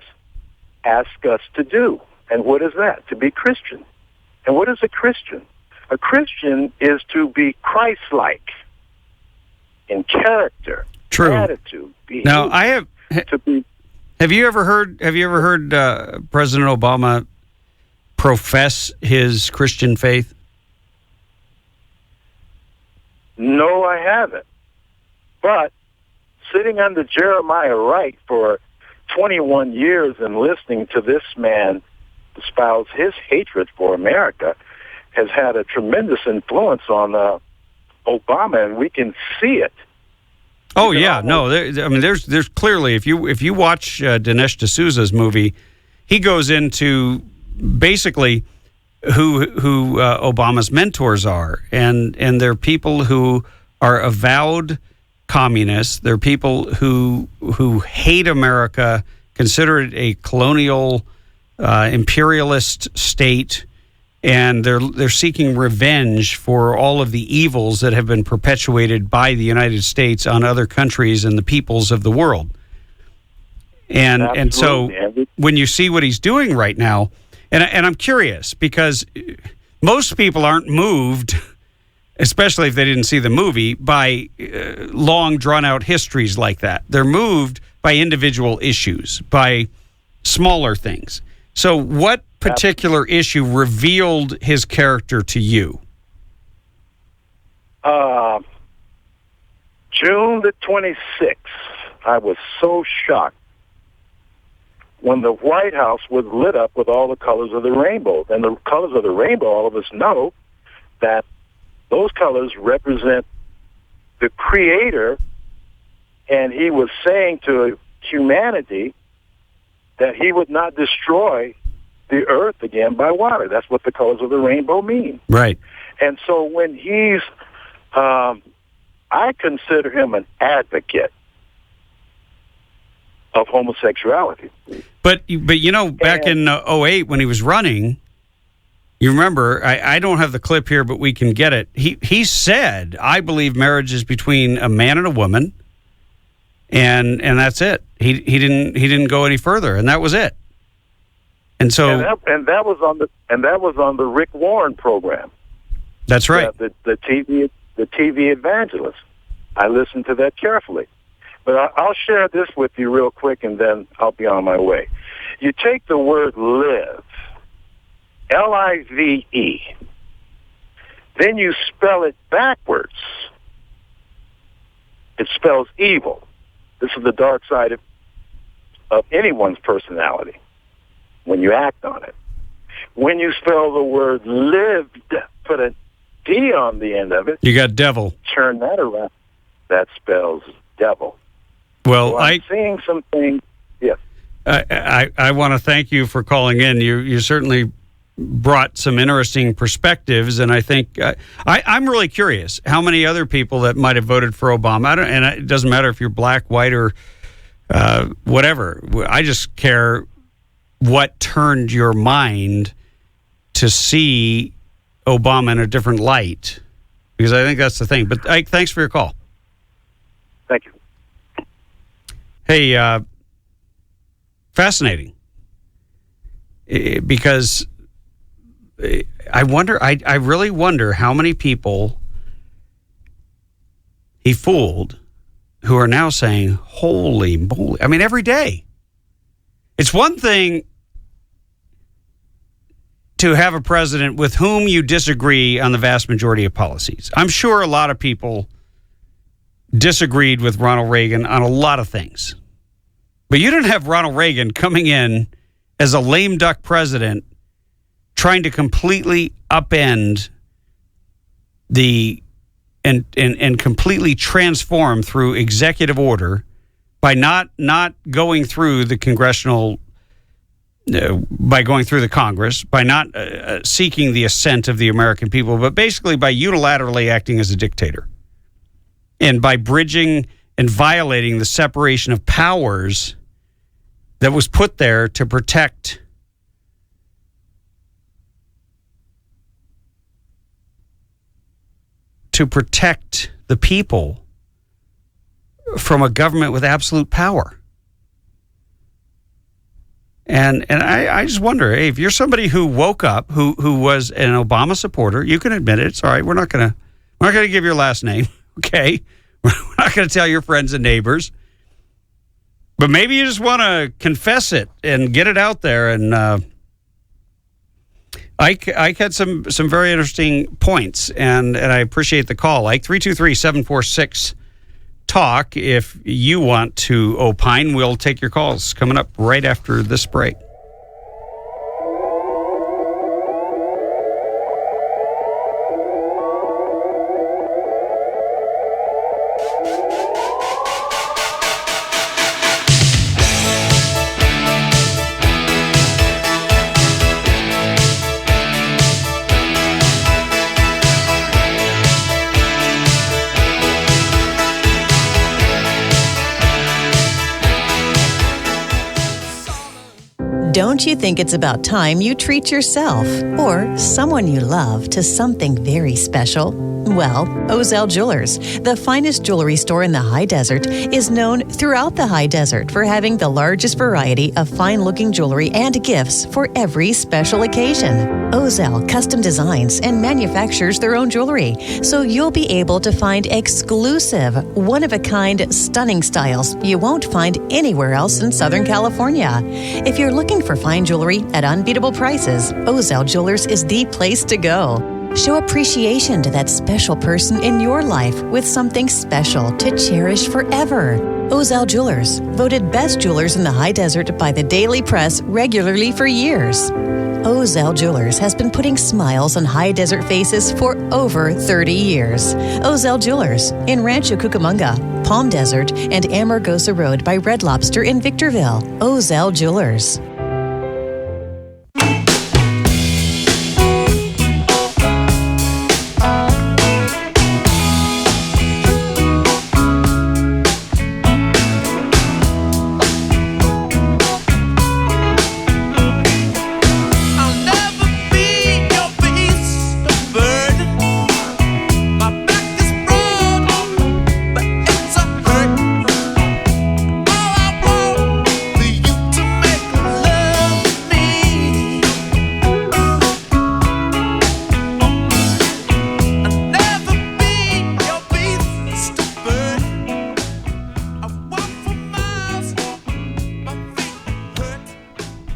Speaker 14: asked us to do. And what is that? To be Christian. And what is a Christian? A Christian is to be Christ-like in character,
Speaker 2: True.
Speaker 14: attitude, behavior.
Speaker 2: Now, have you ever heard President Obama profess his Christian faith?
Speaker 14: No, I haven't. But sitting under Jeremiah Wright for 21 years and listening to this man espouse his hatred for America has had a tremendous influence on Obama, and we can see it.
Speaker 2: Oh yeah, no. There's clearly if you watch Dinesh D'Souza's movie, he goes into basically who Obama's mentors are, and they're people who are avowed communists. They're people who hate America, consider it a colonial, imperialist state, and they're seeking revenge for all of the evils that have been perpetuated by the United States on other countries and the peoples of the world. And so when you see what he's doing right now, and I'm curious because most people aren't moved, especially if they didn't see the movie, by long drawn-out histories like that. They're moved by individual issues, by smaller things. So what particular issue revealed his character to you?
Speaker 14: June the 26th, I was so shocked when the White House was lit up with all the colors of the rainbow. And the colors of the rainbow, all of us know that those colors represent the Creator, and he was saying to humanity that he would not destroy the earth again by water. That's what the colors of the rainbow mean.
Speaker 2: Right.
Speaker 14: And so when he's, I consider him an advocate of homosexuality.
Speaker 2: But you know, back in 2008 when he was running, you remember, I don't have the clip here, but we can get it. He said, I believe marriage is between a man and a woman, and that's it. He didn't go any further, and that was it. And so
Speaker 14: and that was on the Rick Warren program.
Speaker 2: That's right.
Speaker 14: The TV evangelist. I listened to that carefully. But I'll share this with you real quick, and then I'll be on my way. You take the word live, L-I-V-E, then you spell it backwards. It spells evil. This is the dark side of anyone's personality when you act on it. When you spell the word lived, put a D on the end of it.
Speaker 2: You got devil.
Speaker 14: Turn that around. That spells devil.
Speaker 2: Well,
Speaker 14: so I'm seeing some things. Yes.
Speaker 2: I want to thank you for calling in. You certainly brought some interesting perspectives, and I think I'm really curious how many other people that might have voted for Obama. And it doesn't matter if you're black, white, or whatever. I just care what turned your mind to see Obama in a different light, because I think that's the thing. But Ike, thanks for your call.
Speaker 14: Thank you.
Speaker 2: Hey, fascinating, because I wonder, I really wonder how many people he fooled who are now saying, holy moly. I mean, every day. It's one thing to have a president with whom you disagree on the vast majority of policies. I'm sure a lot of people disagreed with Ronald Reagan on a lot of things. But you didn't have Ronald Reagan coming in as a lame duck president trying to completely upend and completely transform through executive order by not going through the congressional, by going through the Congress, by not seeking the assent of the American people, but basically by unilaterally acting as a dictator. And by bridging and violating the separation of powers that was put there to protect the people from a government with absolute power. And I just wonder, hey, if you're somebody who woke up, who was an Obama supporter, you can admit it. It's all right. We're not gonna give your last name, okay? We're not gonna tell your friends and neighbors. But maybe you just want to confess it and get it out there. And Ike had some very interesting points, and I appreciate the call. Ike, 323-746-TALK. If you want to opine, we'll take your calls coming up right after this break.
Speaker 15: Don't you think it's about time you treat yourself or someone you love to something very special? Well, Ozell Jewelers, the finest jewelry store in the high desert, is known throughout the high desert for having the largest variety of fine-looking jewelry and gifts for every special occasion. Ozell custom designs and manufactures their own jewelry, so you'll be able to find exclusive, one-of-a-kind, stunning styles you won't find anywhere else in Southern California. If you're looking for fine jewelry at unbeatable prices, Ozell Jewelers is the place to go. Show appreciation to that special person in your life with something special to cherish forever. Ozell Jewelers, voted best jewelers in the high desert by the Daily Press regularly for years. Ozell Jewelers has been putting smiles on high desert faces for over 30 years. Ozell Jewelers in Rancho Cucamonga, Palm Desert, and Amargosa Road by Red Lobster in Victorville. Ozell Jewelers.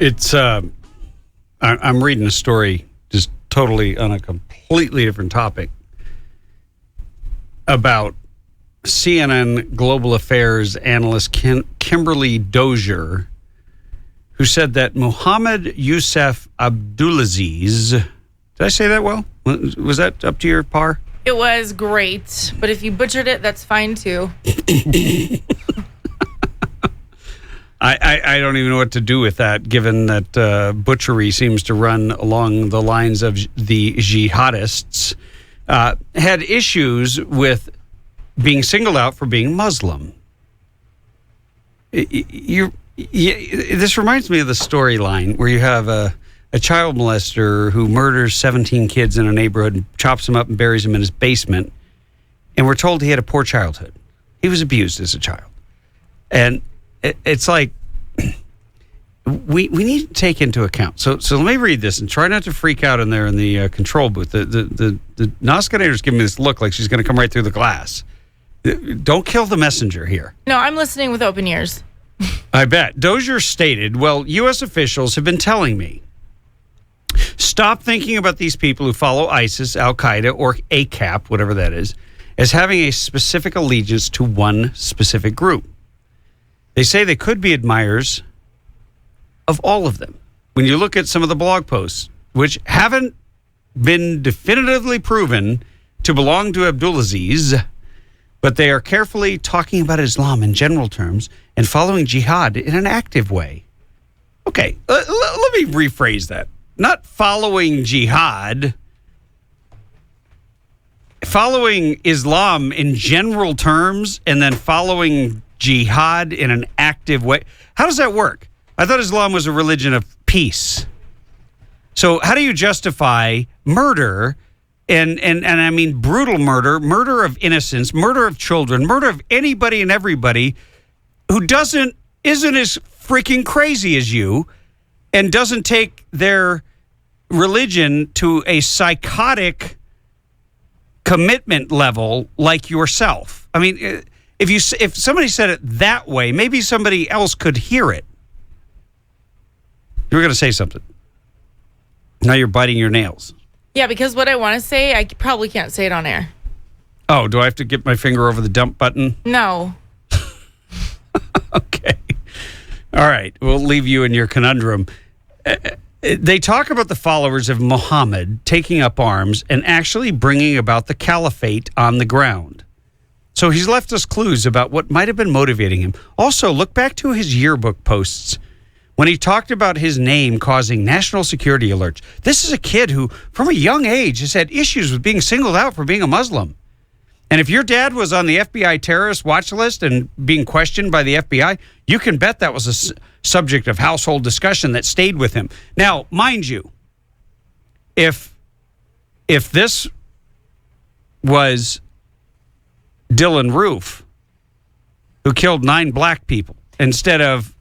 Speaker 2: It's, I'm reading a story just totally on a completely different topic about CNN Global Affairs analyst Kimberly Dozier, who said that Mohammed Youssef Abdulaziz, did I say that well? Was that up to your par?
Speaker 11: It was great, but if you butchered it, that's fine too.
Speaker 2: I don't even know what to do with that, given that butchery seems to run along the lines of the jihadists. Had issues with being singled out for being Muslim. This reminds me of the storyline where you have a child molester who murders 17 kids in a neighborhood and chops them up and buries them in his basement. And we're told he had a poor childhood. He was abused as a child. And it's like we need to take into account. So let me read this and try not to freak out in there in the control booth. The Noscanator's giving me this look like she's going to come right through the glass. Don't kill the messenger here.
Speaker 11: No, I'm listening with open ears.
Speaker 2: I bet. Dozier stated, well, U.S. officials have been telling me, stop thinking about these people who follow ISIS, Al-Qaeda, or ACAP, whatever that is, as having a specific allegiance to one specific group. They say they could be admirers of all of them. When you look at some of the blog posts, which haven't been definitively proven to belong to Abdulaziz, but they are carefully talking about Islam in general terms and following jihad in an active way. Okay, let me rephrase that. Not following jihad, following Islam in general terms and then following jihad in an active way. How does that work? I thought Islam was a religion of peace. So how do you justify murder and I mean brutal murder of innocents, murder of children, murder of anybody and everybody who isn't as freaking crazy as you and doesn't take their religion to a psychotic commitment level like yourself? I mean, if somebody said it that way, maybe somebody else could hear it. You were going to say something. Now you're biting your nails.
Speaker 11: Yeah, because what I want to say, I probably can't say it on air.
Speaker 2: Oh, do I have to get my finger over the dump button?
Speaker 11: No.
Speaker 2: Okay. All right. We'll leave you in your conundrum. They talk about the followers of Muhammad taking up arms and actually bringing about the caliphate on the ground. So he's left us clues about what might have been motivating him. Also, look back to his yearbook posts when he talked about his name causing national security alerts. This is a kid who, from a young age, has had issues with being singled out for being a Muslim. And if your dad was on the FBI terrorist watch list and being questioned by the FBI, you can bet that was a subject of household discussion that stayed with him. Now, mind you, if this was Dylan Roof, who killed 9 black people, instead of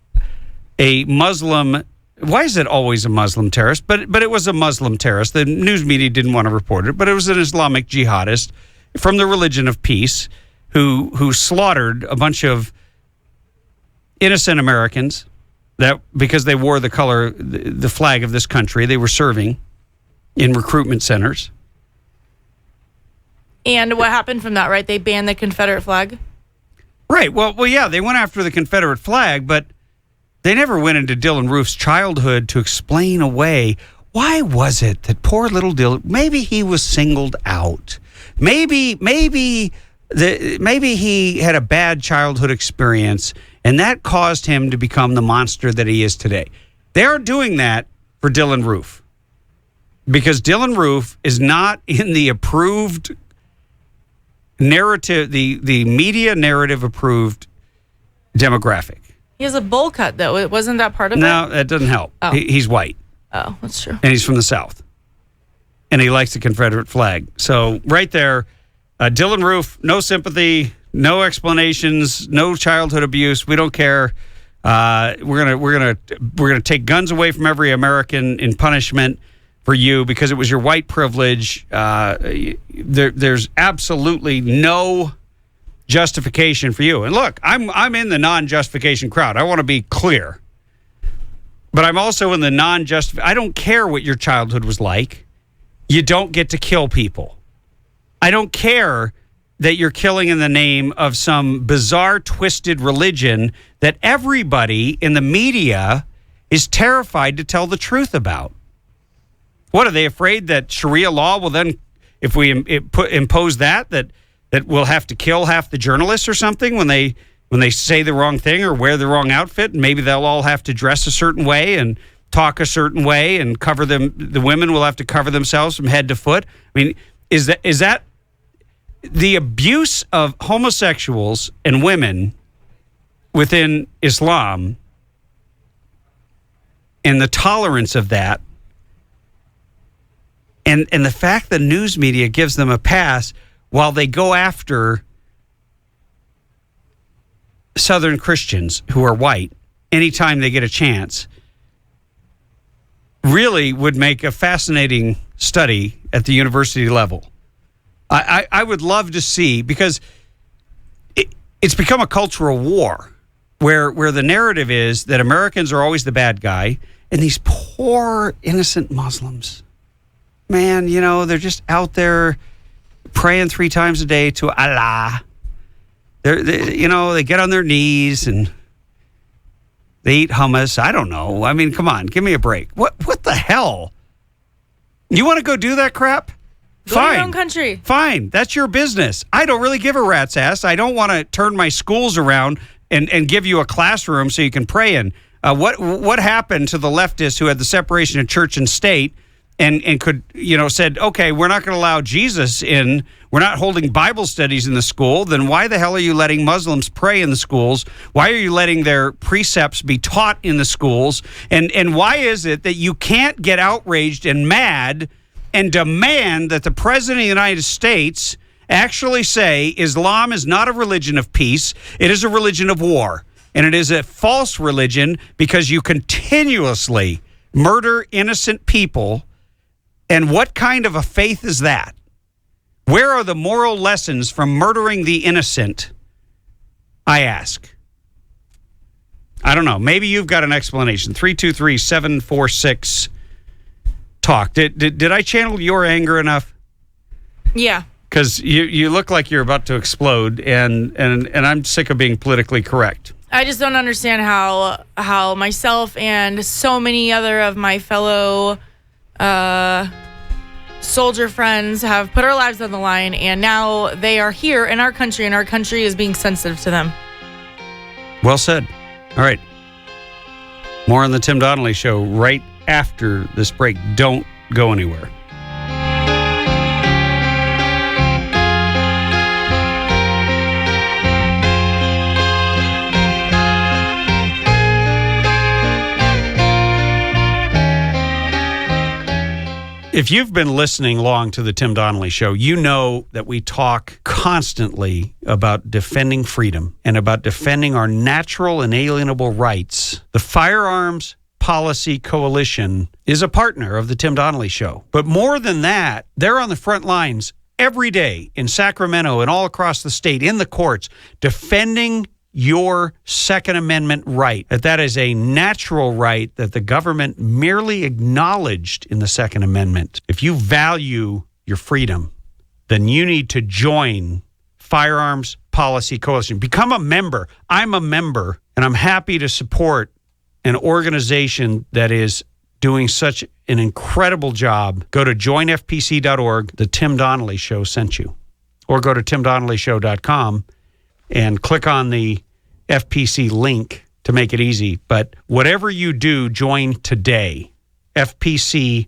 Speaker 2: a Muslim, why is it always a Muslim terrorist? But it was a Muslim terrorist. The news media didn't want to report it, but it was an Islamic jihadist from the religion of peace who slaughtered a bunch of innocent Americans that because they wore the flag of this country. They were serving in recruitment centers.
Speaker 11: And what happened from that, right? They banned the Confederate flag?
Speaker 2: Right. Well, yeah, they went after the Confederate flag, but they never went into Dylan Roof's childhood to explain away why was it that poor little Dylan, maybe he was singled out. Maybe he had a bad childhood experience, and that caused him to become the monster that he is today. They are doing that for Dylan Roof because Dylan Roof is not in the approved narrative, the media narrative approved demographic.
Speaker 11: He has a bowl cut, though. Wasn't that part of it?
Speaker 2: No, that doesn't help.
Speaker 11: Oh.
Speaker 2: He's white.
Speaker 11: Oh, that's true.
Speaker 2: And he's from the South. And he likes the Confederate flag. So right there, Dylan Roof, no sympathy, no explanations, no childhood abuse. We don't care. We're gonna take guns away from every American in punishment for you because it was your white privilege. There's absolutely no justification for you. And look, I'm in the non-justification crowd. I want to be clear. But I'm also in the I don't care what your childhood was like. You don't get to kill people. I don't care that you're killing in the name of some bizarre, twisted religion that everybody in the media is terrified to tell the truth about. What, are they afraid that Sharia law will then, if we impose that we'll have to kill half the journalists or something when they say the wrong thing or wear the wrong outfit? And maybe they'll all have to dress a certain way and talk a certain way and cover them. The women will have to cover themselves from head to foot. I mean, is that the abuse of homosexuals and women within Islam and the tolerance of that and the fact that news media gives them a pass while they go after Southern Christians who are white anytime they get a chance really would make a fascinating study at the university level. I would love to see, because it's become a cultural war where the narrative is that Americans are always the bad guy and these poor innocent Muslims, man, they're just out there praying 3 times a day to Allah. They get on their knees and They eat hummus. I don't know. I mean, come on, give me a break. What the hell? You want to go do that crap?
Speaker 11: Go
Speaker 2: Fine.
Speaker 11: to your own country.
Speaker 2: Fine. That's your business. I don't really give a rat's ass. I don't want to turn my schools around and give you a classroom so you can pray in. What happened to the leftists who had the separation of church and state and could, said, okay, we're not going to allow Jesus in. We're not holding Bible studies in the school. Then why the hell are you letting Muslims pray in the schools? Why are you letting their precepts be taught in the schools? And why is it that you can't get outraged and mad and demand that the President of the United States actually say Islam is not a religion of peace, it is a religion of war. And it is a false religion because you continuously murder innocent people. And what kind of a faith is that? Where are the moral lessons from murdering the innocent? I ask. I don't know. Maybe you've got an explanation. 323-746-TALK. Did I channel your anger enough?
Speaker 11: Yeah.
Speaker 2: Because you look like you're about to explode, and I'm sick of being politically correct.
Speaker 11: I just don't understand how myself and so many other of my fellow soldier friends have put our lives on the line, and now they are here in our country, and our country is being sensitive to them.
Speaker 2: Well said. All right. More on the Tim Donnelly Show right after this break. Don't go anywhere. If you've been listening long to the Tim Donnelly Show, you know that we talk constantly about defending freedom and about defending our natural inalienable rights. The Firearms Policy Coalition is a partner of the Tim Donnelly Show. But more than that, they're on the front lines every day in Sacramento and all across the state, in the courts, defending your Second Amendment right. That is a natural right that the government merely acknowledged in the Second Amendment. If you value your freedom, then you need to join Firearms Policy Coalition. Become a member. I'm a member, and I'm happy to support an organization that is doing such an incredible job. Go to joinfpc.org. The Tim Donnelly Show sent you. Or go to timdonnellyshow.com and click on the FPC link to make it easy. But whatever you do, join today. FPC.org.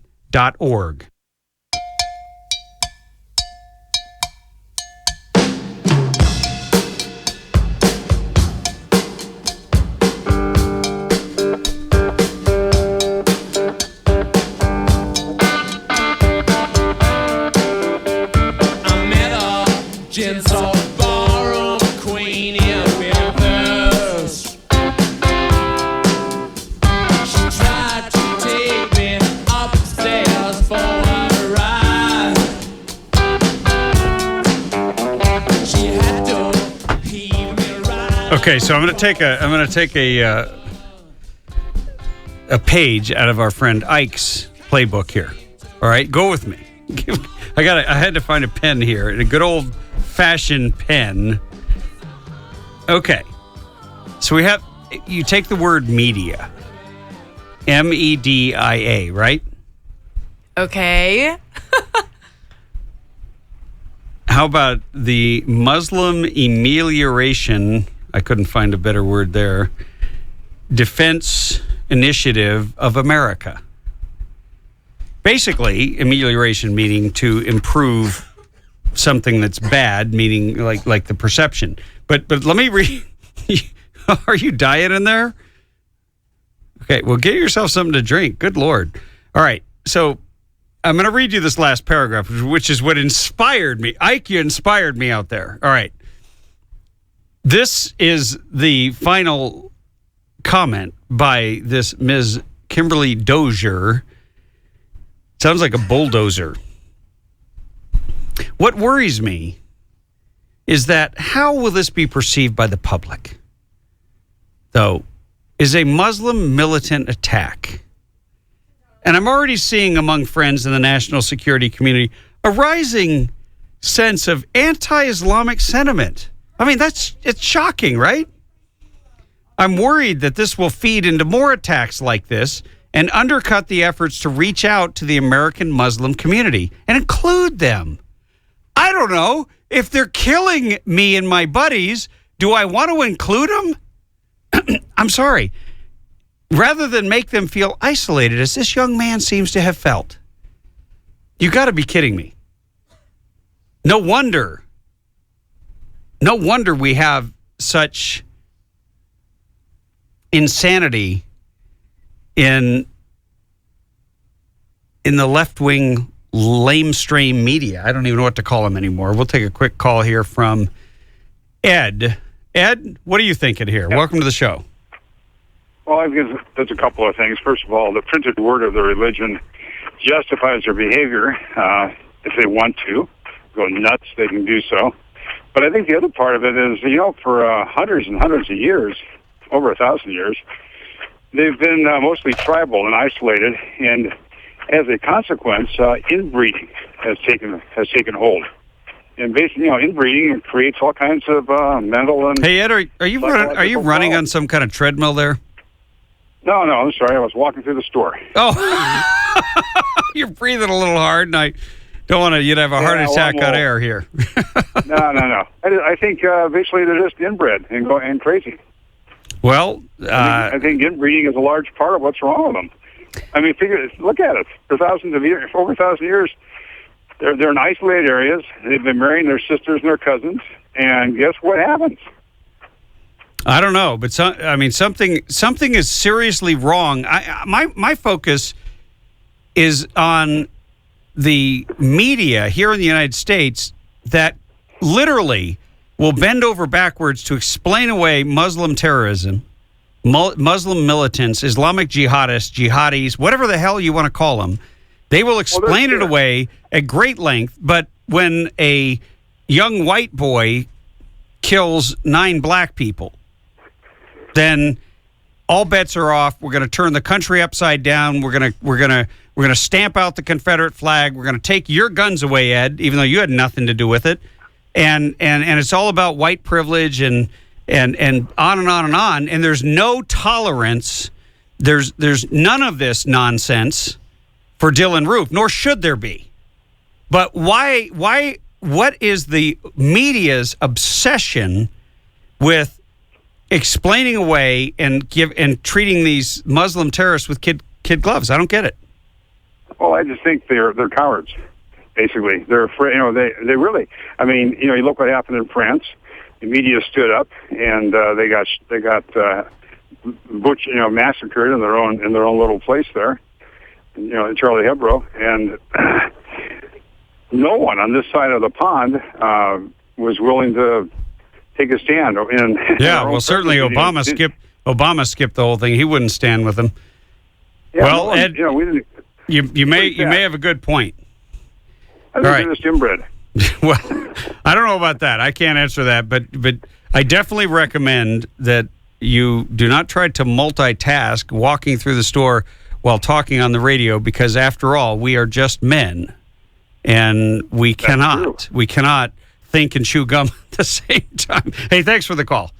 Speaker 2: Okay, so I'm going to take a page out of our friend Ike's playbook here. All right, go with me. I had to find a pen here, a good old fashioned pen. Okay, so you take the word media, MEDIA, right?
Speaker 11: Okay.
Speaker 2: How about the Muslim Amelioration? I couldn't find a better word there. Defense Initiative of America. Basically, amelioration meaning to improve something that's bad, meaning like the perception. But let me read. Are you dying in there? Okay, well, get yourself something to drink. Good Lord. All right, so I'm going to read you this last paragraph, which is what inspired me. Ike, you inspired me out there. All right. This is the final comment by this Ms. Kimberly Dozier. Sounds like a bulldozer. What worries me is that how will this be perceived by the public? Though, is a Muslim militant attack. And I'm already seeing among friends in the national security community a rising sense of anti-Islamic sentiment. I mean, it's shocking, right? I'm worried that this will feed into more attacks like this and undercut the efforts to reach out to the American Muslim community and include them. I don't know. If they're killing me and my buddies, do I want to include them? I'm sorry. Rather than make them feel isolated, as this young man seems to have felt. You got to be kidding me. No wonder we have such insanity in the left-wing lamestream media. I don't even know what to call them anymore. We'll take a quick call here from Ed. Ed, what are you thinking here? Yeah. Welcome to the show.
Speaker 16: Well, I think there's a couple of things. First of all, the printed word of the religion justifies their behavior. If they want to go nuts, they can do so. But I think the other part of it is, for hundreds and hundreds of years, over 1,000 years, they've been mostly tribal and isolated, and as a consequence, inbreeding has taken hold. And basically, inbreeding creates all kinds of mental and...
Speaker 2: Hey, Ed, are you running on some kind of treadmill there?
Speaker 16: No, I'm sorry. I was walking through the store.
Speaker 2: Oh, you're breathing a little hard, and I don't want you'd have a heart attack on air here.
Speaker 16: No. I think basically they're just inbred and crazy.
Speaker 2: Well,
Speaker 16: I think inbreeding is a large part of what's wrong with them. I mean, look at it. For thousands of years, over 1,000 years, they're in isolated areas. They've been marrying their sisters and their cousins, and guess what happens?
Speaker 2: I don't know, but something is seriously wrong. My focus is on the media here in the United States that literally will bend over backwards to explain away Muslim terrorism, Muslim militants, Islamic jihadis, whatever the hell you want to call them. They will explain it away at great length, but when a young white boy kills 9 black people, then all bets are off. We're going to turn the country upside down. We're going to stamp out the Confederate flag. We're going to take your guns away, Ed, even though you had nothing to do with it. And it's all about white privilege and on and on and on. And there's no tolerance. There's none of this nonsense for Dylan Roof, nor should there be. But why? What is the media's obsession with explaining away and treating these Muslim terrorists with kid gloves? I don't get it.
Speaker 16: Well, I just think they're cowards. Basically, they're afraid. They really. I mean, you look what happened in France. The media stood up, and they got massacred in their own little place there. In Charlie Hebdo, and no one on this side of the pond was willing to take a stand.
Speaker 2: Certainly Obama skipped the whole thing. He wouldn't stand with them.
Speaker 16: Yeah,
Speaker 2: Ed,
Speaker 16: we didn't.
Speaker 2: You may have a good point.
Speaker 16: I think they're just inbred.
Speaker 2: Well, I don't know about that. I can't answer that, but I definitely recommend that you do not try to multitask walking through the store while talking on the radio, because after all, we are just men, and we cannot think and chew gum at the same time. Hey, thanks for the call.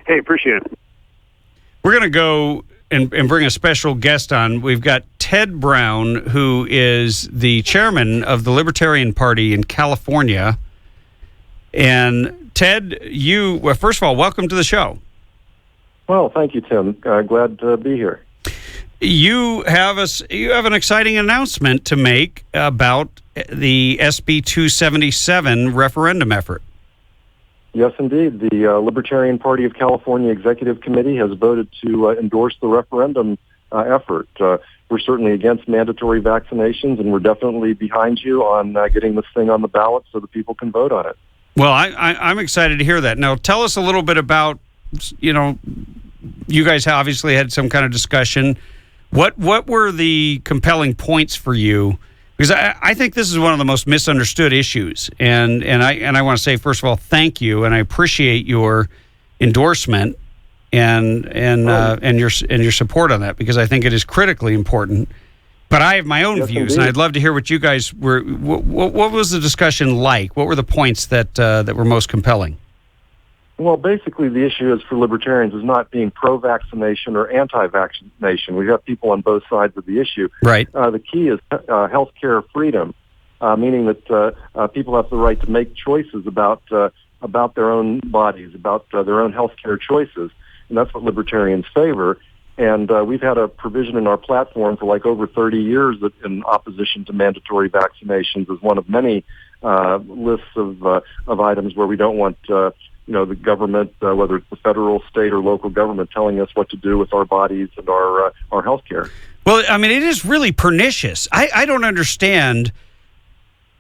Speaker 16: Hey, appreciate it.
Speaker 2: We're going to go and bring a special guest on. We've got Ted Brown, who is the chairman of the Libertarian Party in California. And Ted, first of all, welcome to the show.
Speaker 17: Well, thank you, Tim. Glad to be here.
Speaker 2: You have an exciting announcement to make about the SB 277 referendum effort.
Speaker 17: Yes, indeed. The Libertarian Party of California Executive Committee has voted to endorse the referendum effort. We're certainly against mandatory vaccinations, and we're definitely behind you on getting this thing on the ballot so that people can vote on it.
Speaker 2: Well, I'm excited to hear that. Now, tell us a little bit about, you guys obviously had some kind of discussion. What were the compelling points for you? Because I think this is one of the most misunderstood issues, and I want to say, first of all, thank you, and I appreciate your endorsement and your support on that, because I think it is critically important. But I have my own views, indeed. And I'd love to hear what you guys were. What was the discussion like? What were the points that were most compelling?
Speaker 17: Well, basically, the issue is for libertarians is not being pro-vaccination or anti-vaccination. We have people on both sides of the issue.
Speaker 2: Right.
Speaker 17: The key is healthcare freedom, meaning that people have the right to make choices about their own bodies, about their own healthcare choices, and that's what libertarians favor. And we've had a provision in our platform for like over 30 years that in opposition to mandatory vaccinations is one of many lists of items where we don't want the government, whether it's the federal, state, or local government, telling us what to do with our bodies and our health care.
Speaker 2: Well, I mean, it is really pernicious. I don't understand.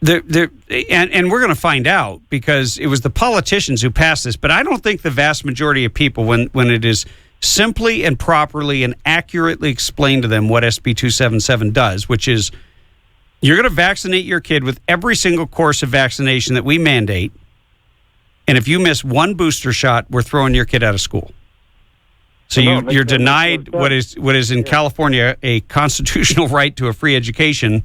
Speaker 2: And we're going to find out because it was the politicians who passed this, but I don't think the vast majority of people, when it is simply and properly and accurately explained to them what SB 277 does, which is you're going to vaccinate your kid with every single course of vaccination that we mandate. And if you miss one booster shot, we're throwing your kid out of school. So you're denied what is in California a constitutional right to a free education.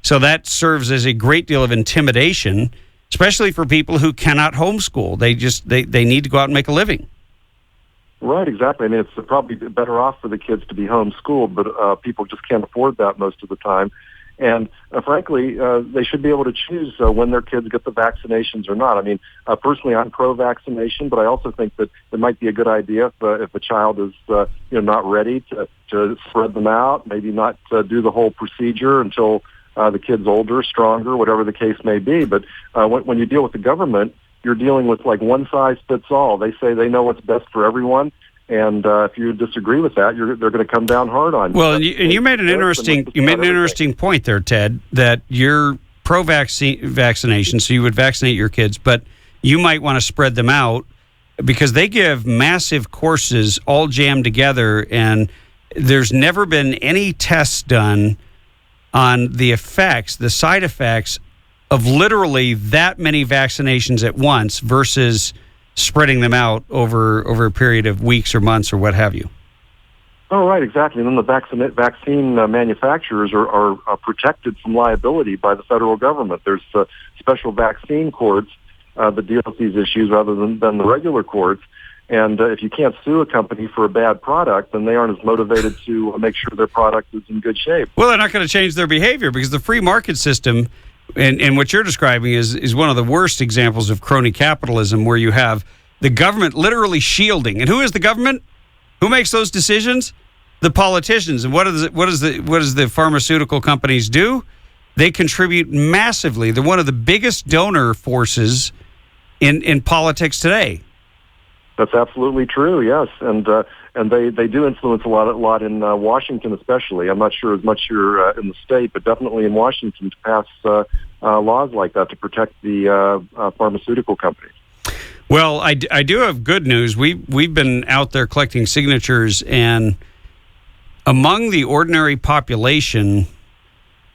Speaker 2: So that serves as a great deal of intimidation, especially for people who cannot homeschool. They need to go out and make a living.
Speaker 17: Right, exactly. I mean, it's probably better off for the kids to be homeschooled, but people just can't afford that most of the time. And frankly, they should be able to choose when their kids get the vaccinations or not. I mean, personally, I'm pro-vaccination, but I also think that it might be a good idea if a child is not ready to spread them out, maybe not do the whole procedure until the kid's older, stronger, whatever the case may be. But when you deal with the government, you're dealing with like one size fits all. They say they know what's best for everyone. And if you disagree with that, they're going to come down hard on you.
Speaker 2: Well, and you made an interesting point there, Ted, that you're pro-vaccination, so you would vaccinate your kids, but you might want to spread them out because they give massive courses all jammed together, and there's never been any tests done on the effects, the side effects of literally that many vaccinations at once versus spreading them out over a period of weeks or months or what have you.
Speaker 17: Oh, right, exactly. And then the vaccine manufacturers are protected from liability by the federal government. There's special vaccine courts that deal with these issues rather than the regular courts. And if you can't sue a company for a bad product, then they aren't as motivated to make sure their product is in good shape.
Speaker 2: Well, they're not going to change their behavior because the free market system, and what you're describing is one of the worst examples of crony capitalism, where you have the government literally shielding. And who is the government? Who makes those decisions? The politicians. And what does the pharmaceutical companies do? They contribute massively. They're one of the biggest donor forces in politics today.
Speaker 17: That's absolutely true. Yes, and they do influence a lot in Washington, especially. I'm not sure as much here in the state, but definitely in Washington to pass laws like that to protect the pharmaceutical companies.
Speaker 2: Well, I do have good news. We've been out there collecting signatures, and among the ordinary population,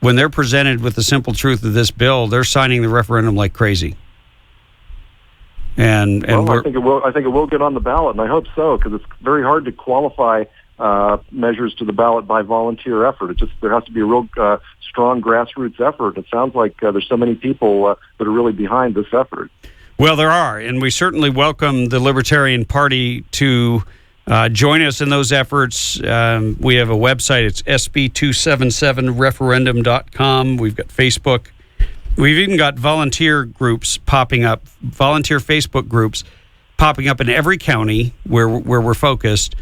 Speaker 2: when they're presented with the simple truth of this bill, they're signing the referendum like crazy. And
Speaker 17: I think it will get on the ballot, and I hope so, because it's very hard to qualify measures to the ballot by volunteer effort. There has to be a real strong grassroots effort. It sounds like there's so many people that are really behind this effort.
Speaker 2: Well, there are, and we certainly welcome the Libertarian Party to join us in those efforts. We have a website. It's sb277referendum.com. We've got Facebook. We've even got volunteer groups popping up, volunteer Facebook groups popping up in every county where we're focused.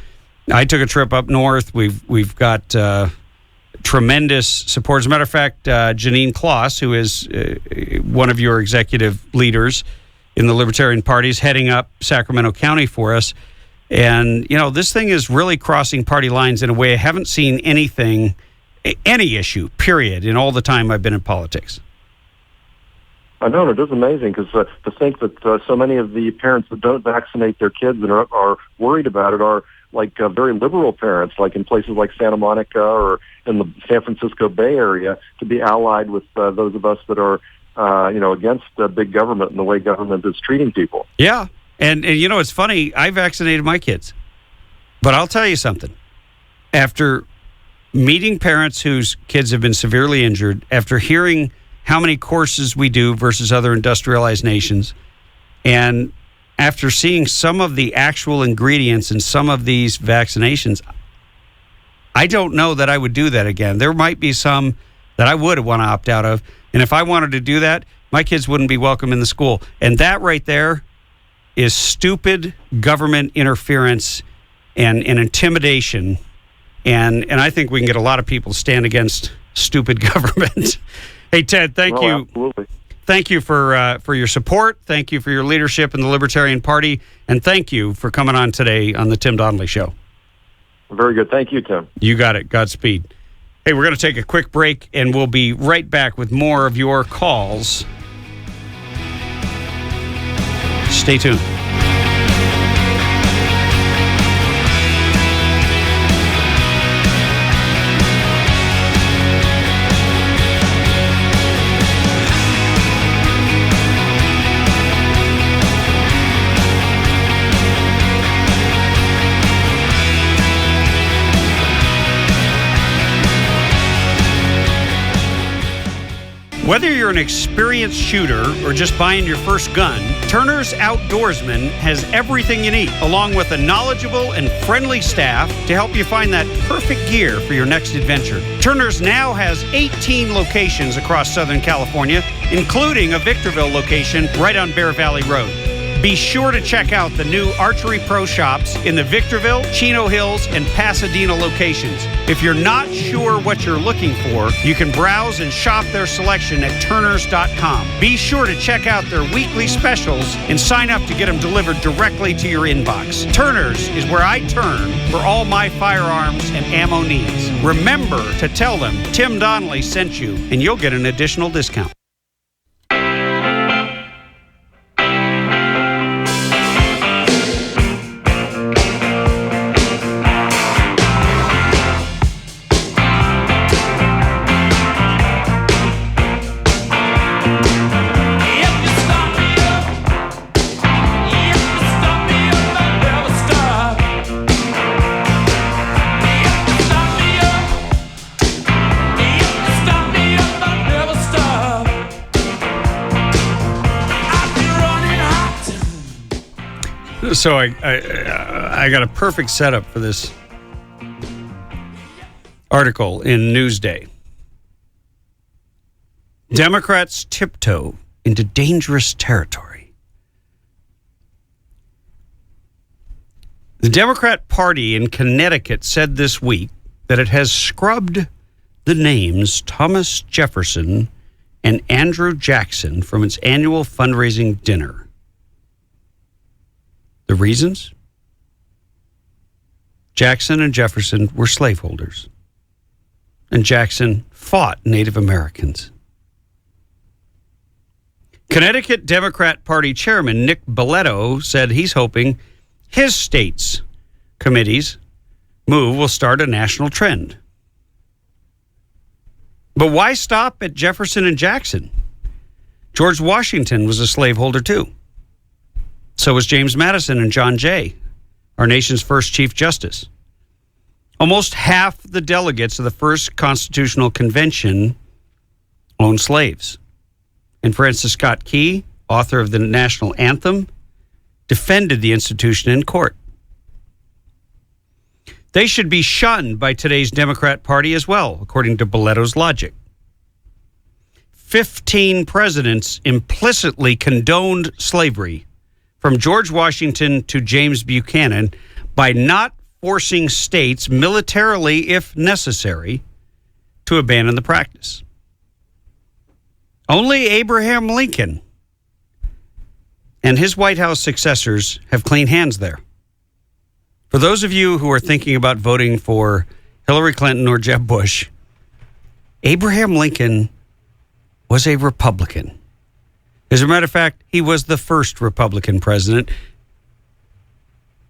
Speaker 2: I took a trip up north. We've got tremendous support. As a matter of fact, Janine Kloss, who is one of your executive leaders in the Libertarian Party, is heading up Sacramento County for us. And, this thing is really crossing party lines in a way I haven't seen any issue, period, in all the time I've been in politics.
Speaker 17: I know, it is amazing because to think that so many of the parents that don't vaccinate their kids and are worried about it are like very liberal parents, like in places like Santa Monica or in the San Francisco Bay Area, to be allied with those of us that are, against big government and the way government is treating people.
Speaker 2: Yeah. And it's funny, I vaccinated my kids. But I'll tell you something. After meeting parents whose kids have been severely injured, after hearing how many courses we do versus other industrialized nations, and after seeing some of the actual ingredients in some of these vaccinations, I don't know that I would do that again. There might be some that I would want to opt out of. And if I wanted to do that, my kids wouldn't be welcome in the school. And that right there is stupid government interference and intimidation. And I think we can get a lot of people to stand against stupid government. Hey, Ted, thank you.
Speaker 17: Absolutely.
Speaker 2: Thank you for your support. Thank you for your leadership in the Libertarian Party. And thank you for coming on today on the Tim Donnelly Show.
Speaker 17: Very good. Thank you, Tim.
Speaker 2: You got it. Godspeed. Hey, we're going to take a quick break, and we'll be right back with more of your calls. Stay tuned. Whether you're an experienced shooter or just buying your first gun, Turner's Outdoorsman has everything you need, along with a knowledgeable and friendly staff to help you find that perfect gear for your next adventure. Turner's now has 18 locations across Southern California, including a Victorville location right on Bear Valley Road. Be sure to check out the new Archery Pro shops in the Victorville, Chino Hills, and Pasadena locations. If you're not sure what you're looking for, you can browse and shop their selection at turners.com. Be sure to check out their weekly specials and sign up to get them delivered directly to your inbox. Turner's is where I turn for all my firearms and ammo needs. Remember to tell them Tim Donnelly sent you, and you'll get an additional discount. So I got a perfect setup for this article in Newsday. Democrats tiptoe into dangerous territory. The Democrat Party in Connecticut said this week that it has scrubbed the names Thomas Jefferson and Andrew Jackson from its annual fundraising dinner. The reasons? Jackson and Jefferson were slaveholders, and Jackson fought Native Americans. Connecticut Democrat Party Chairman Nick Belletto said he's hoping his state's committee's move will start a national trend. But why stop at Jefferson and Jackson? George Washington was a slaveholder too. So was James Madison and John Jay, our nation's first Chief Justice. Almost half the delegates of the first Constitutional Convention owned slaves. And Francis Scott Key, author of the national anthem, defended the institution in court. They should be shunned by today's Democrat Party as well, according to Belletto's logic. 15 presidents implicitly condoned slavery from George Washington to James Buchanan by not forcing states militarily, if necessary, to abandon the practice. Only Abraham Lincoln and his White House successors have clean hands there. For those of you who are thinking about voting for Hillary Clinton or Jeb Bush, Abraham Lincoln was a Republican. As a matter of fact, he was the first Republican president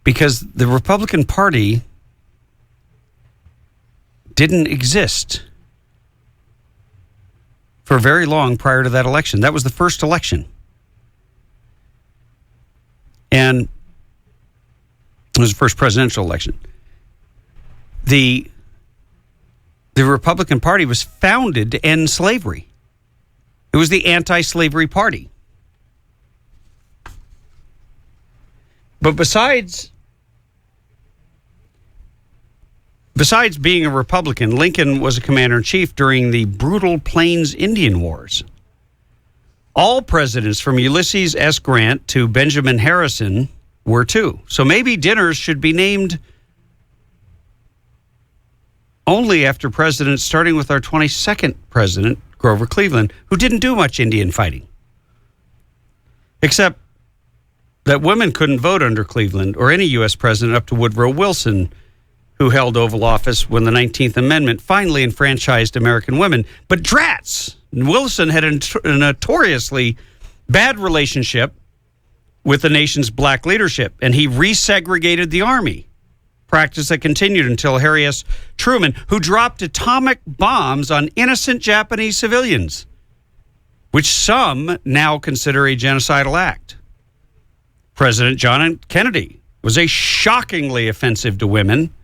Speaker 2: because the Republican Party didn't exist for very long prior to that election. That was the first election. And it was the first presidential election. The Republican Party was founded to end slavery. It was the anti-slavery party. But besides being a Republican, Lincoln was a commander-in-chief during the brutal Plains Indian Wars. All presidents from Ulysses S. Grant to Benjamin Harrison were too. So maybe dinners should be named only after presidents, starting with our 22nd president, Grover Cleveland, who didn't do much Indian fighting. Except that women couldn't vote under Cleveland or any U.S. president up to Woodrow Wilson, who held Oval Office when the 19th Amendment finally enfranchised American women. But drats! Wilson had a notoriously bad relationship with the nation's black leadership, and he resegregated the Army, practice that continued until Harry S. Truman, who dropped atomic bombs on innocent Japanese civilians, which some now consider a genocidal act. President John F. Kennedy was a shockingly offensive to women,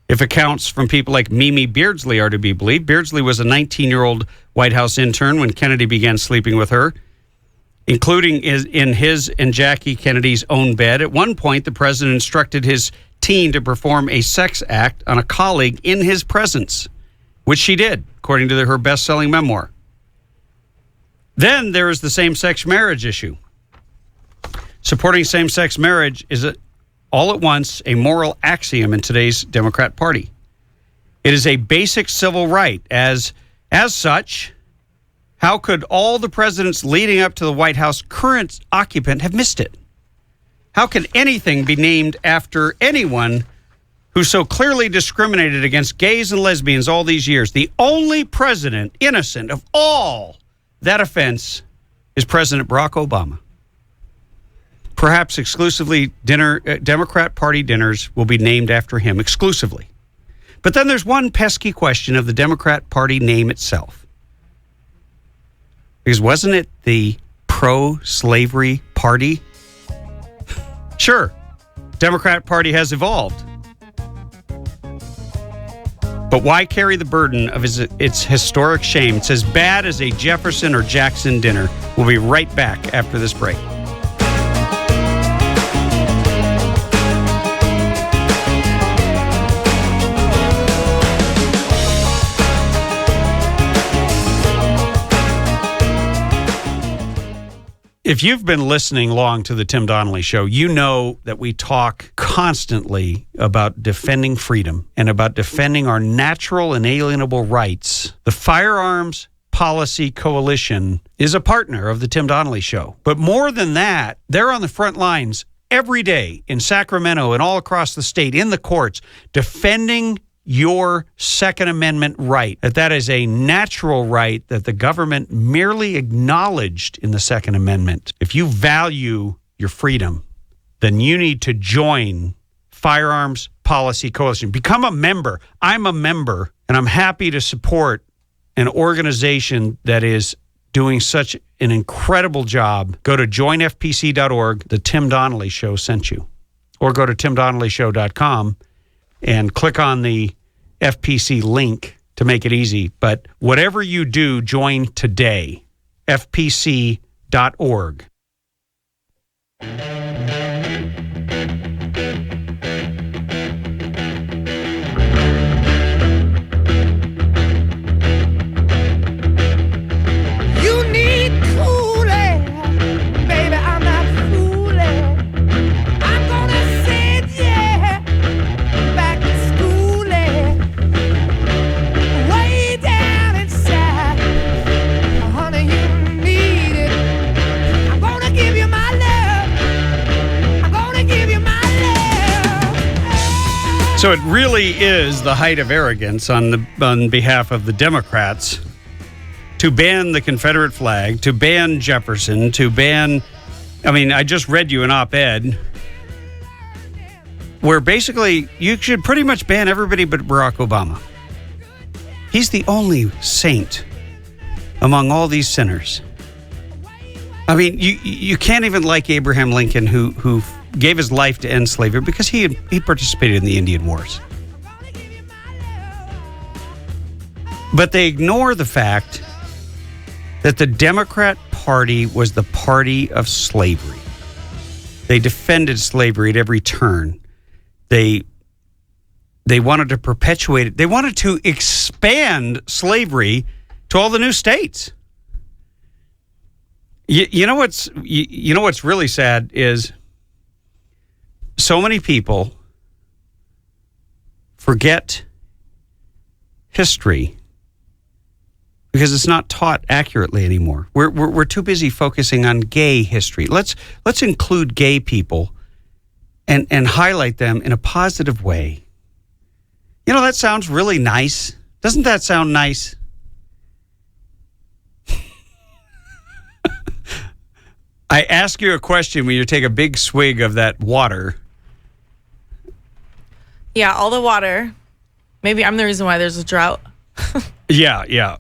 Speaker 2: if accounts from people like Mimi Beardsley are to be believed. Beardsley was a 19-year-old White House intern when Kennedy began sleeping with her, including in his and Jackie Kennedy's own bed. At one point, the president instructed his teen to perform a sex act on a colleague in his presence, which she did, according to her best-selling memoir. Then there is the same-sex marriage issue. Supporting same-sex marriage is all at once a moral axiom in today's Democrat Party. It is a basic civil right. As such, how could all the presidents leading up to the White House current occupant have missed it? How can anything be named after anyone who so clearly discriminated against gays and lesbians all these years? The only president innocent of all that offense is President Barack Obama. Perhaps exclusively Democrat Party dinners will be named after him exclusively. But then there's one pesky question of the Democrat Party name itself. Because wasn't it the pro-slavery party? Sure, Democrat Party has evolved. But why carry the burden of its historic shame? It's as bad as a Jefferson or Jackson dinner. We'll be right back after this break. If you've been listening long to the Tim Donnelly Show, you know that we talk constantly about defending freedom and about defending our natural inalienable rights. The Firearms Policy Coalition is a partner of the Tim Donnelly Show. But more than that, they're on the front lines every day in Sacramento and all across the state, in the courts, defending your Second Amendment right. That is a natural right that the government merely acknowledged in the Second Amendment. If you value your freedom, then you need to join Firearms Policy Coalition. Become a member. I'm a member, and I'm happy to support an organization that is doing such an incredible job. Go to joinfpc.org. The Tim Donnelly Show sent you. Or go to timdonnellyshow.com and click on the FPC link to make it easy. But whatever you do, join today. FPC.org. So it really is the height of arrogance on behalf of the Democrats to ban the Confederate flag, to ban Jefferson, to ban... I mean, I just read you an op-ed where basically you should pretty much ban everybody but Barack Obama. He's the only saint among all these sinners. I mean, you can't even like Abraham Lincoln, who gave his life to end slavery because he participated in the Indian Wars. But they ignore the fact that the Democrat Party was the party of slavery. They defended slavery at every turn. They wanted to perpetuate it. They wanted to expand slavery to all the new states. You know what's really sad is so many people forget history because it's not taught accurately anymore. We're too busy focusing on gay history. Let's include gay people and highlight them in a positive way. You know, that sounds really nice. Doesn't that sound nice? I ask you a question when you take a big swig of that water.
Speaker 11: Yeah, all the water. Maybe I'm the reason why there's a drought.
Speaker 2: Yeah.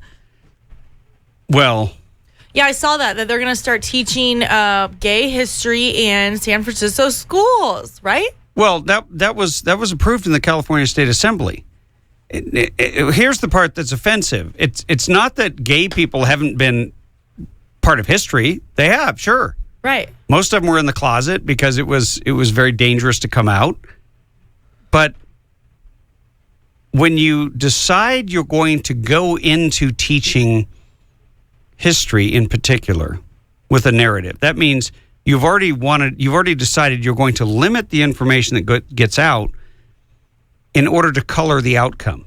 Speaker 2: Well.
Speaker 11: Yeah, I saw that they're going to start teaching gay history in San Francisco schools, right?
Speaker 2: Well, that was approved in the California State Assembly. Here's the part that's offensive. It's not that gay people haven't been part of history. They have, sure.
Speaker 11: Right.
Speaker 2: Most of them were in the closet because it was very dangerous to come out. But when you decide you're going to go into teaching history in particular with a narrative, that means you've already decided you're going to limit the information that gets out in order to color the outcome.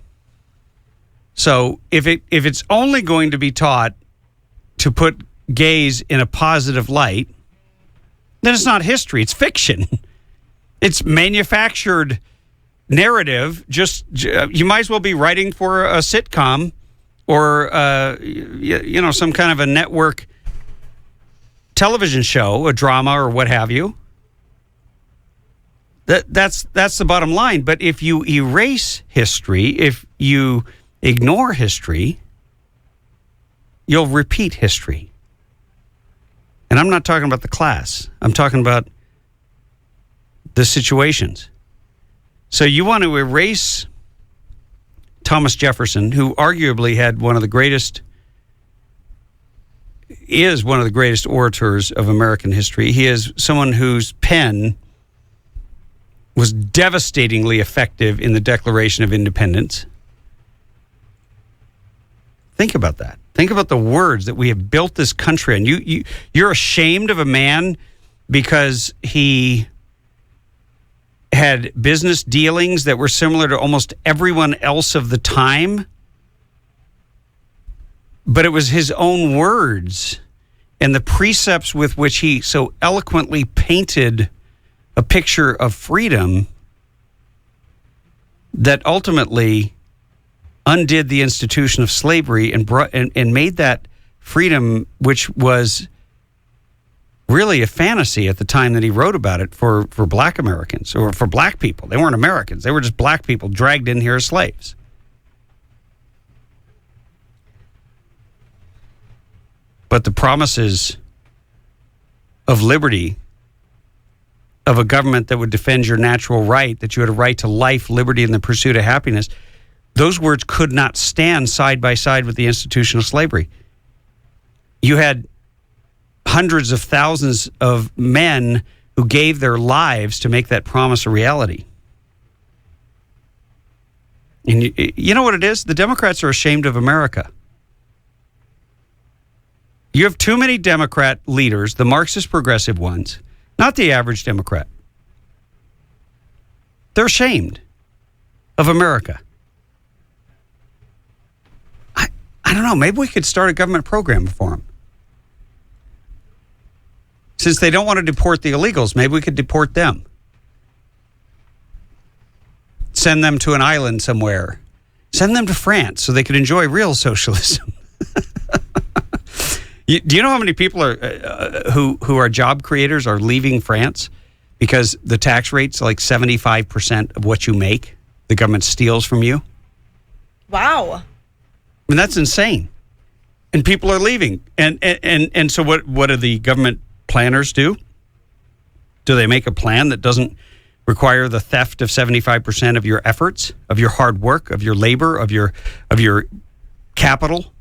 Speaker 2: So if it's only going to be taught to put gays in a positive light, then it's not history, it's fiction. It's manufactured narrative. Just you might as well be writing for a sitcom or some kind of a network television show, a drama or what have you. That's the bottom line. But if you erase history, if you ignore history, you'll repeat history. And I'm not talking about the class. I'm talking about the situations. So you want to erase Thomas Jefferson, who arguably is one of the greatest orators of American history. He is someone whose pen was devastatingly effective in the Declaration of Independence. Think about that. Think about the words that we have built this country on. You're ashamed of a man because he had business dealings that were similar to almost everyone else of the time. But it was his own words and the precepts with which he so eloquently painted a picture of freedom that ultimately undid the institution of slavery and made that freedom, which was really a fantasy at the time that he wrote about it for black Americans or for black people. They weren't Americans. They were just black people dragged in here as slaves. But the promises of liberty, of a government that would defend your natural right, that you had a right to life, liberty, and the pursuit of happiness, those words could not stand side by side with the institution of slavery. You had hundreds of thousands of men who gave their lives to make that promise a reality. And you know what it is? The Democrats are ashamed of America. You have too many Democrat leaders, the Marxist progressive ones, not the average Democrat. They're ashamed of America. I don't know, maybe we could start a government program for them. Since they don't want to deport the illegals, maybe we could deport them. Send them to an island somewhere. Send them to France so they could enjoy real socialism. Do you know how many people are who are job creators are leaving France because the tax rate's like 75% of what you make? The government steals from you.
Speaker 11: Wow.
Speaker 2: I mean, that's insane. And people are leaving. And so what do the government planners do? Do they make a plan that doesn't require the theft of 75% of your efforts, of your hard work, of your labor, of your capital?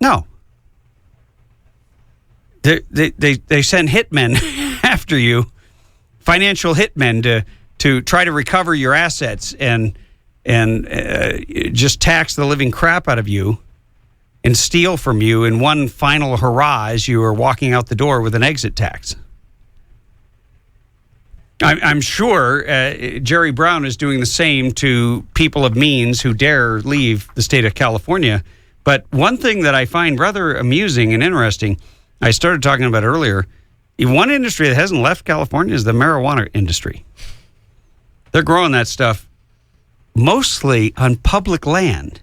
Speaker 2: No. They send hitmen after you, financial hitmen to try to recover your assets and just tax the living crap out of you and steal from you in one final hurrah as you are walking out the door with an exit tax. I'm sure Jerry Brown is doing the same to people of means who dare leave the state of California. But one thing that I find rather amusing and interesting, I started talking about earlier, one industry that hasn't left California is the marijuana industry. They're growing that stuff mostly on public land.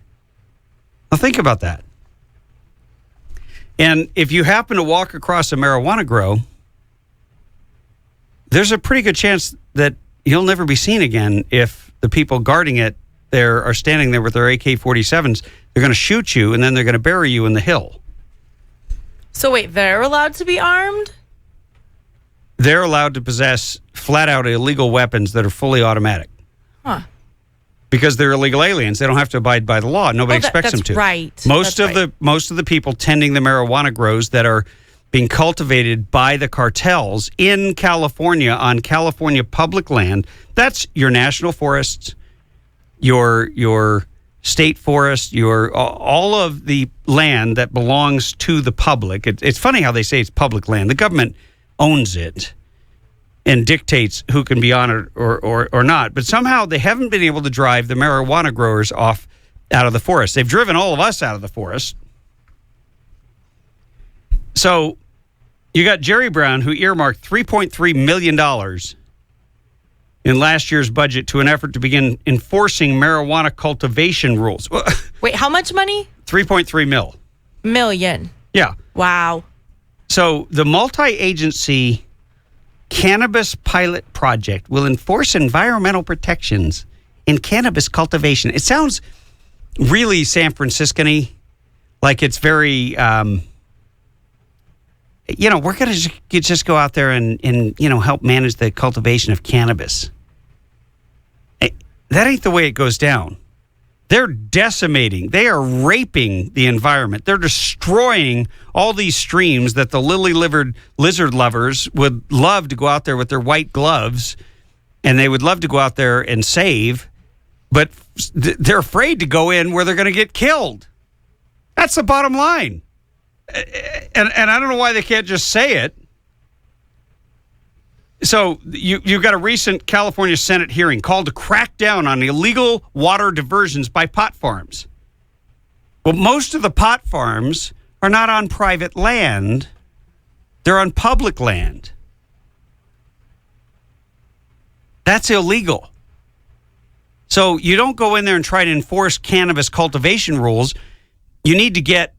Speaker 2: Now think about that. And if you happen to walk across a marijuana grow, there's a pretty good chance that you'll never be seen again if the people guarding it there are standing there with their AK-47s. They're going to shoot you, and then they're going to bury you in the hill.
Speaker 11: So wait, they're allowed to be armed?
Speaker 2: They're allowed to possess flat-out illegal weapons that are fully automatic.
Speaker 11: Huh.
Speaker 2: Because they're illegal aliens. They don't have to abide by the law. Nobody expects them to.
Speaker 11: Right.
Speaker 2: Most of the people tending the marijuana grows that are being cultivated by the cartels in California on California public land. That's your national forests, your state forest, all of the land that belongs to the public. It's funny how they say it's public land. The government owns it and dictates who can be on it or not. But somehow they haven't been able to drive the marijuana growers out of the forest. They've driven all of us out of the forest. So you got Jerry Brown, who earmarked $3.3 million in last year's budget to an effort to begin enforcing marijuana cultivation rules.
Speaker 11: Wait, how much money?
Speaker 2: 3.3
Speaker 11: million.
Speaker 2: Yeah.
Speaker 11: Wow.
Speaker 2: So the multi-agency Cannabis Pilot Project will enforce environmental protections in cannabis cultivation. It sounds really San Franciscan-y, like it's very, we're going to just go out there and help manage the cultivation of cannabis. That ain't the way it goes down. They're decimating. They are raping the environment. They're destroying all these streams that the lily-livered lizard lovers would love to go out there with their white gloves, and they would love to go out there and save, but they're afraid to go in where they're going to get killed. That's the bottom line. And I don't know why they can't just say it. So you've got a recent California Senate hearing called to crack down on illegal water diversions by pot farms. Well, most of the pot farms are not on private land. They're on public land. That's illegal. So you don't go in there and try to enforce cannabis cultivation rules. You need to get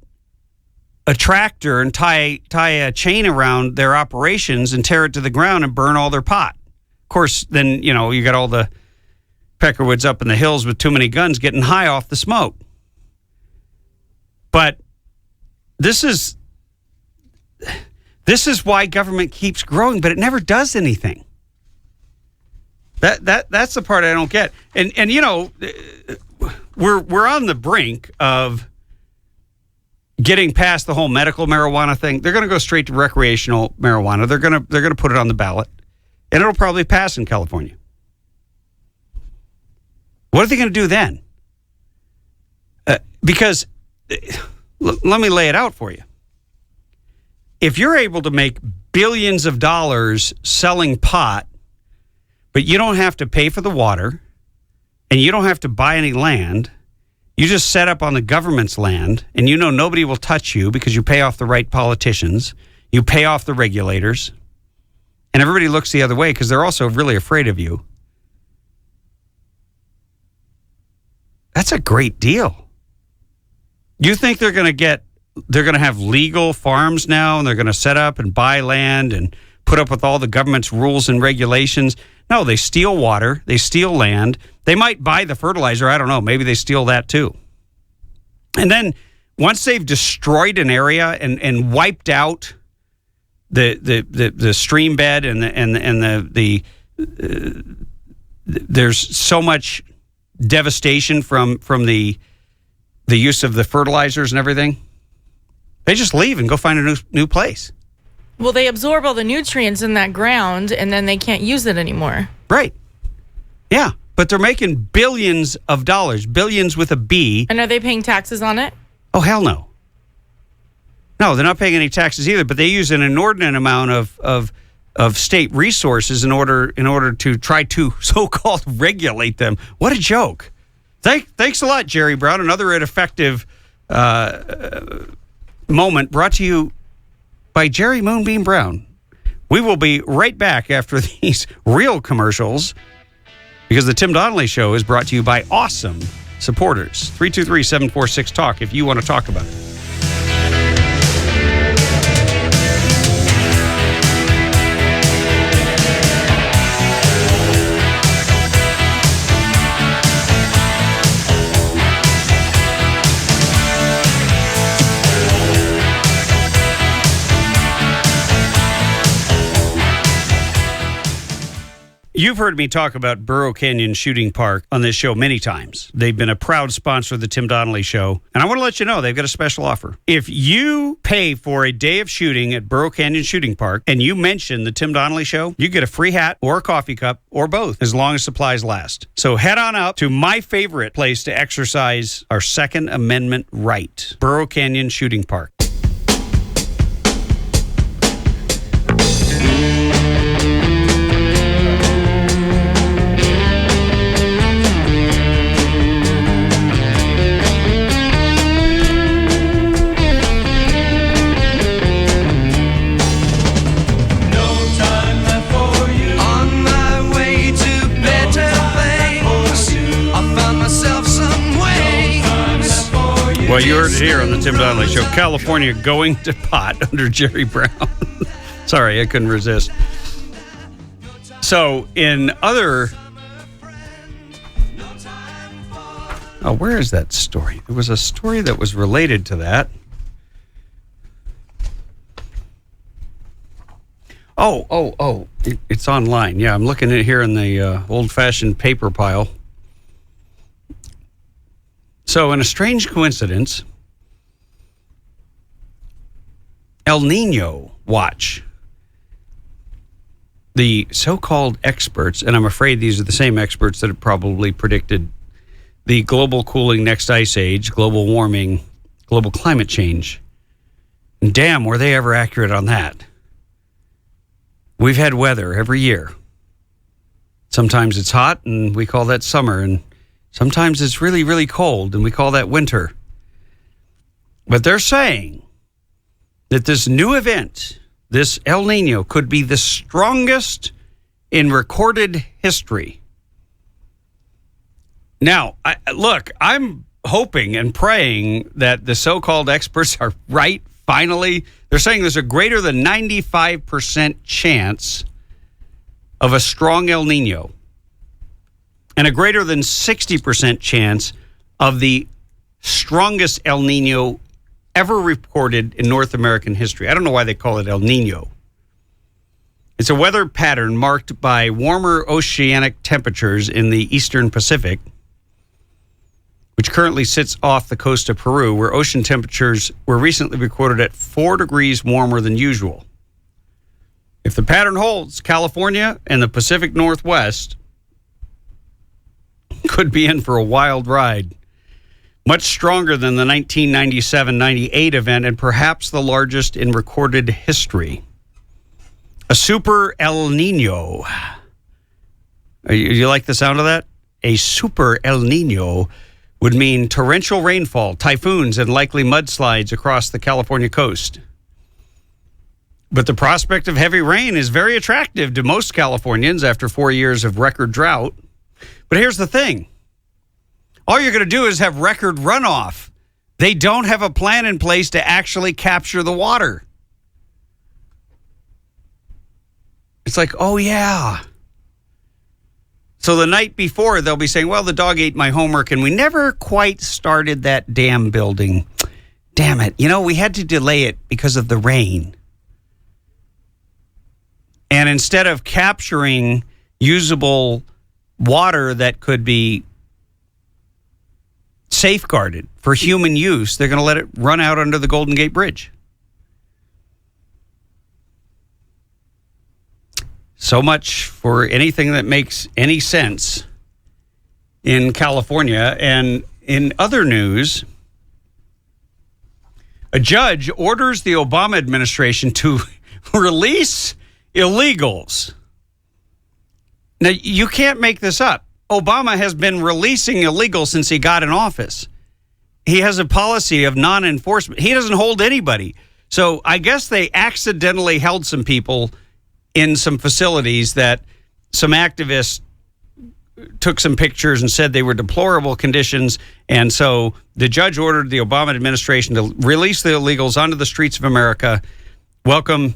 Speaker 2: a tractor and tie a chain around their operations and tear it to the ground and burn all their pot. Of course, then, you got all the peckerwoods up in the hills with too many guns getting high off the smoke. But this is why government keeps growing, but it never does anything. That's the part I don't get. And we're on the brink of getting past the whole medical marijuana thing. They're going to go straight to recreational marijuana. They're going to put it on the ballot, and it'll probably pass in California. What are they going to do then? Because let me lay it out for you. If you're able to make billions of dollars selling pot, but you don't have to pay for the water, and you don't have to buy any land, you just set up on the government's land, and nobody will touch you because you pay off the right politicians, you pay off the regulators, and everybody looks the other way because they're also really afraid of you. That's a great deal. You think they're going to have legal farms now, and they're going to set up and buy land and put up with all the government's rules and regulations? No, they steal water, they steal land. They might buy the fertilizer. I don't know. Maybe they steal that too. And then once they've destroyed an area and wiped out the stream bed and there's so much devastation from the use of the fertilizers and everything, they just leave and go find a new place.
Speaker 11: Well, they absorb all the nutrients in that ground, and then they can't use it anymore.
Speaker 2: Right. Yeah, but they're making billions of dollars, billions with a B.
Speaker 11: And are they paying taxes on it?
Speaker 2: Oh, hell no. No, they're not paying any taxes either, but they use an inordinate amount of state resources in order to try to so-called regulate them. What a joke. Thanks a lot, Jerry Brown. Another ineffective moment brought to you by Jerry Moonbeam Brown. We will be right back after these real commercials because the Tim Donnelly Show is brought to you by awesome supporters. 323-746-TALK if you want to talk about it. You've heard me talk about Burro Canyon Shooting Park on this show many times. They've been a proud sponsor of the Tim Donnelly Show. And I want to let you know they've got a special offer. If you pay for a day of shooting at Burro Canyon Shooting Park and you mention the Tim Donnelly Show, you get a free hat or a coffee cup or both as long as supplies last. So head on up to my favorite place to exercise our Second Amendment right, Burro Canyon Shooting Park. Well, you heard it here on the Tim Donnelly Show. California going to pot under Jerry Brown. Sorry, I couldn't resist. So, in other... Oh, where is that story? There was a story that was related to that. Oh. It's online. Yeah, I'm looking at it here in the old-fashioned paper pile. So, in a strange coincidence, El Nino watch. The so-called experts, and I'm afraid these are the same experts that have probably predicted the global cooling next ice age, global warming, global climate change. And damn, were they ever accurate on that. We've had weather every year. Sometimes it's hot, and we call that summer, and sometimes it's really, really cold, and we call that winter. But they're saying that this new event, this El Nino, could be the strongest in recorded history. Now, I'm hoping and praying that the so-called experts are right, finally. They're saying there's a greater than 95% chance of a strong El Nino, and a greater than 60% chance of the strongest El Nino ever reported in North American history. I don't know why they call it El Nino. It's a weather pattern marked by warmer oceanic temperatures in the eastern Pacific, which currently sits off the coast of Peru, where ocean temperatures were recently recorded at 4 degrees warmer than usual. If the pattern holds, California and the Pacific Northwest could be in for a wild ride. Much stronger than the 1997-98 event and perhaps the largest in recorded history. A super El Nino. You like the sound of that? A super El Nino would mean torrential rainfall, typhoons, and likely mudslides across the California coast. But the prospect of heavy rain is very attractive to most Californians after 4 years of record drought. But here's the thing. All you're going to do is have record runoff. They don't have a plan in place to actually capture the water. It's like, oh, yeah. So the night before, they'll be saying, well, the dog ate my homework, and we never quite started that dam building. Damn it. We had to delay it because of the rain. And instead of capturing usable water that could be safeguarded for human use, they're going to let it run out under the Golden Gate Bridge. So much for anything that makes any sense in California. And in other news, a judge orders the Obama administration to release illegals. Now, you can't make this up. Obama has been releasing illegals since he got in office. He has a policy of non-enforcement. He doesn't hold anybody. So I guess they accidentally held some people in some facilities that some activists took some pictures and said they were deplorable conditions. And so the judge ordered the Obama administration to release the illegals onto the streets of America. Welcome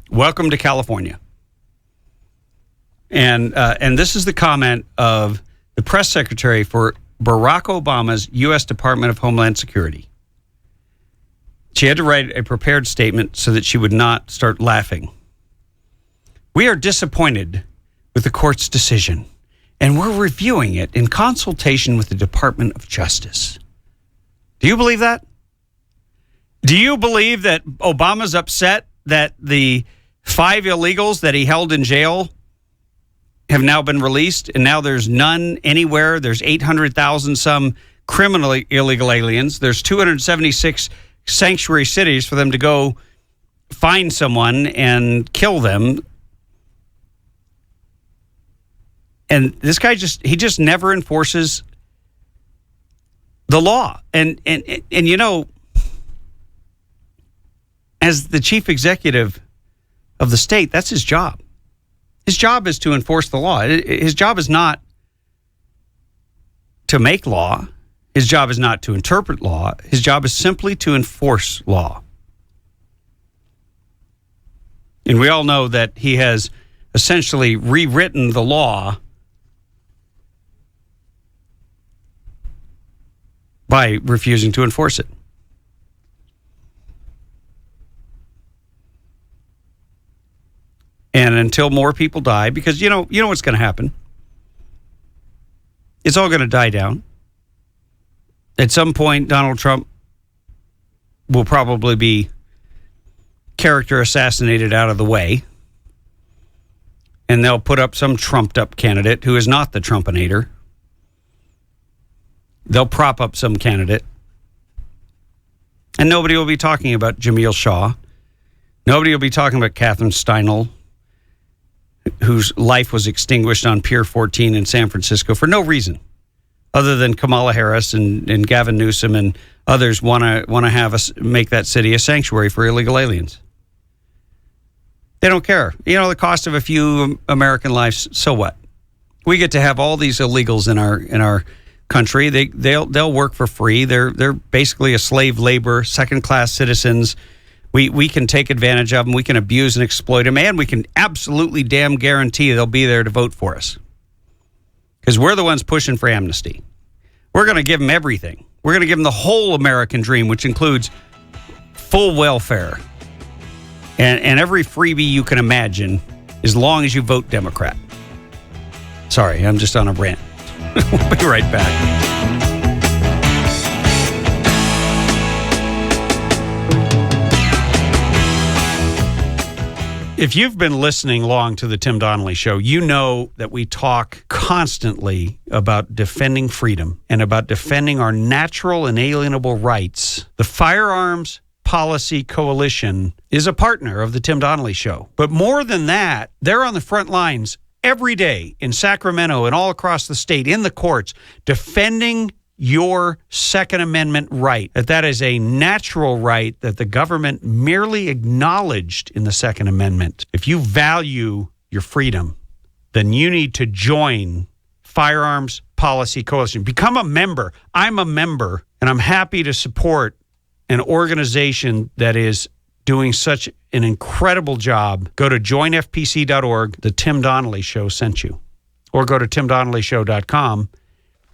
Speaker 2: to California. And this is the comment of the press secretary for Barack Obama's U.S. Department of Homeland Security. She had to write a prepared statement so that she would not start laughing. We are disappointed with the court's decision, and we're reviewing it in consultation with the Department of Justice. Do you believe that? Do you believe that Obama's upset that the 5 illegals that he held in jail have now been released, and now there's none anywhere? There's 800,000 some criminal illegal aliens. There's 276 sanctuary cities for them to go find someone and kill them. And this guy just never enforces the law. And you know, as the chief executive of the state, that's his job. His job is to enforce the law. His job is not to make law. His job is not to interpret law. His job is simply to enforce law. And we all know that he has essentially rewritten the law by refusing to enforce it. And until more people die, because you know what's going to happen. It's all going to die down. At some point, Donald Trump will probably be character assassinated out of the way. And they'll put up some trumped up candidate who is not the Trumpinator. They'll prop up some candidate. And nobody will be talking about Jameel Shaw. Nobody will be talking about Catherine Steinle, whose life was extinguished on Pier 14 in San Francisco for no reason other than Kamala Harris and Gavin Newsom and others want to have us make that city a sanctuary for illegal aliens. They don't care. You know, the cost of a few American lives, so what? We get to have all these illegals in our country. They'll work for free. They're basically a slave labor, second-class citizens. We can take advantage of them. We can abuse and exploit them. And we can absolutely damn guarantee they'll be there to vote for us. Because we're the ones pushing for amnesty. We're going to give them everything. We're going to give them the whole American dream, which includes full welfare. And every freebie you can imagine, as long as you vote Democrat. Sorry, I'm just on a rant. We'll be right back. If you've been listening long to the Tim Donnelly Show, you know that we talk constantly about defending freedom and about defending our natural inalienable rights. The Firearms Policy Coalition is a partner of the Tim Donnelly Show. But more than that, they're on the front lines every day in Sacramento and all across the state, in the courts, defending your Second Amendment right. That is a natural right that the government merely acknowledged in the Second Amendment. If you value your freedom, then you need to join Firearms Policy Coalition. Become a member. I'm a member, and I'm happy to support an organization that is doing such an incredible job. Go to joinfpc.org. The Tim Donnelly Show sent you. Or go to timdonnellyshow.com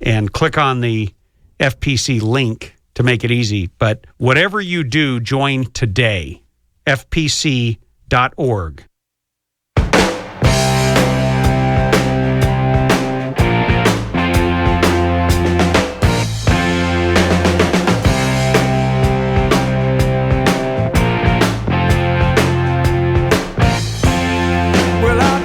Speaker 2: and click on the FPC link to make it easy. But whatever you do, join today. FPC.org.
Speaker 3: Well, I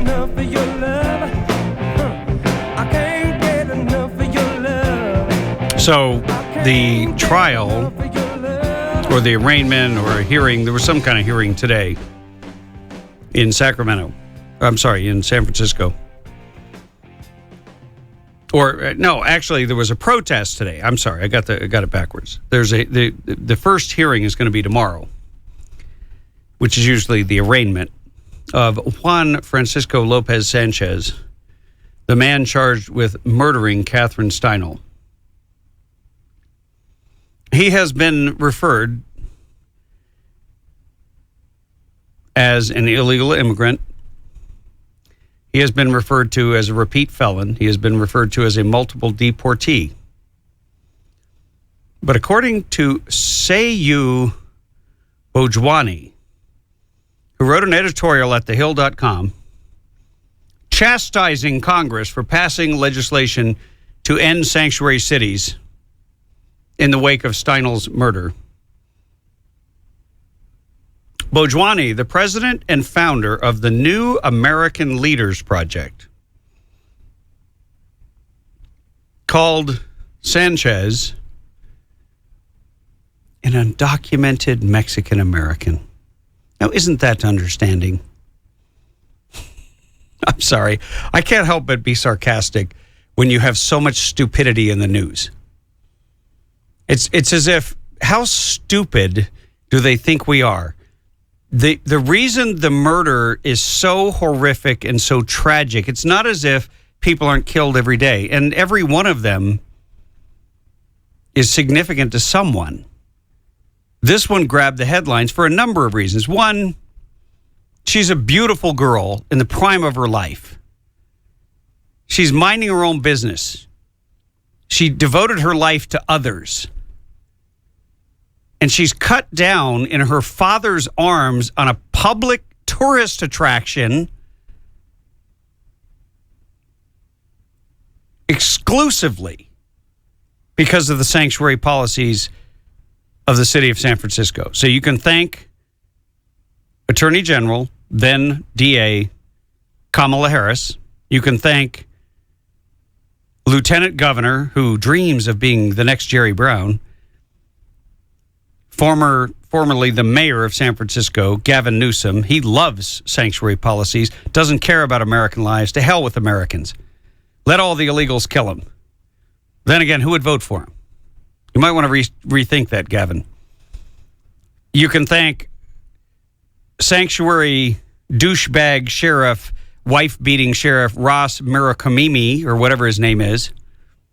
Speaker 3: enough of your love. I can't get enough of your love.
Speaker 2: So the trial or the arraignment or a hearing, there was some kind of hearing today in Sacramento. I'm sorry, in San Francisco. Or no, actually, there was a protest today. I'm sorry, I got it backwards. The first hearing is going to be tomorrow, which is usually the arraignment of Juan Francisco Lopez Sanchez, the man charged with murdering Catherine Steinle. He has been referred as an illegal immigrant. He has been referred to as a repeat felon. He has been referred to as a multiple deportee. But according to Seyu Bojwani, who wrote an editorial at thehill.com chastising Congress for passing legislation to end sanctuary cities in the wake of Steinle's murder, Bojwani, the president and founder of the New American Leaders Project, called Sanchez an undocumented Mexican American. Now, isn't that understanding? I'm sorry. I can't help but be sarcastic when you have so much stupidity in the news. It's as if, how stupid do they think we are? The reason the murder is so horrific and so tragic, it's not as if people aren't killed every day. And every one of them is significant to someone. This one grabbed the headlines for a number of reasons. One, she's a beautiful girl in the prime of her life. She's minding her own business. She devoted her life to others. And she's cut down in her father's arms on a public tourist attraction exclusively because of the sanctuary policies of the city of San Francisco. So you can thank Attorney General, then DA, Kamala Harris. You can thank Lieutenant Governor, who dreams of being the next Jerry Brown, formerly the mayor of San Francisco, Gavin Newsom. He loves sanctuary policies, doesn't care about American lives. To hell with Americans. Let all the illegals kill him. Then again, who would vote for him? You might want to rethink that, Gavin. You can thank sanctuary douchebag sheriff, wife-beating sheriff Ross Mirakamimi, or whatever his name is.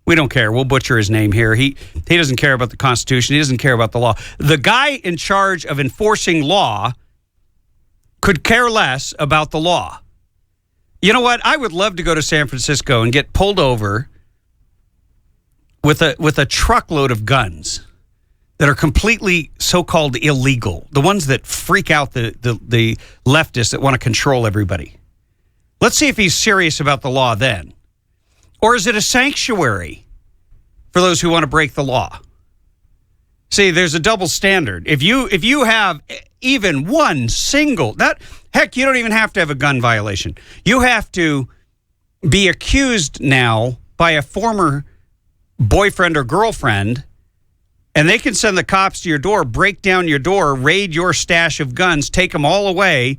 Speaker 2: We don't care. We'll butcher his name here. He doesn't care about the Constitution. He doesn't care about the law. The guy in charge of enforcing law could care less about the law. You know what? I would love to go to San Francisco and get pulled over with a truckload of guns that are completely so-called illegal. The ones that freak out the leftists that want to control everybody. Let's see if he's serious about the law then. Or is it a sanctuary for those who want to break the law? See, there's a double standard. If you have even one single, heck, you don't even have to have a gun violation. You have to be accused now by a former boyfriend or girlfriend, and they can send the cops to your door, break down your door, raid your stash of guns, take them all away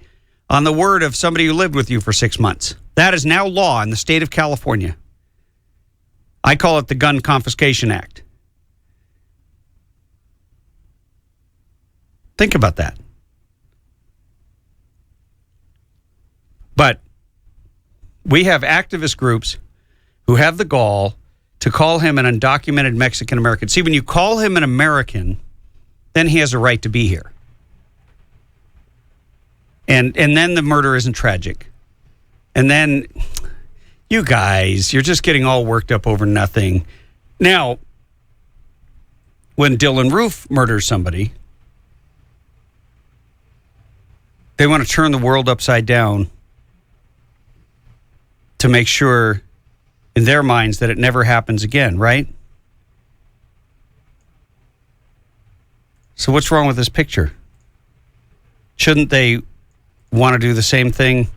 Speaker 2: on the word of somebody who lived with you for 6 months. That is now law in the state of California. I call it the Gun Confiscation Act. Think about that. But we have activist groups who have the gall to call him an undocumented Mexican American. See, when you call him an American, then he has a right to be here. And then the murder isn't tragic. And then, you guys, you're just getting all worked up over nothing. Now, when Dylan Roof murders somebody, they want to turn the world upside down to make sure in their minds that it never happens again, right? So what's wrong with this picture? Shouldn't they want to do the same thing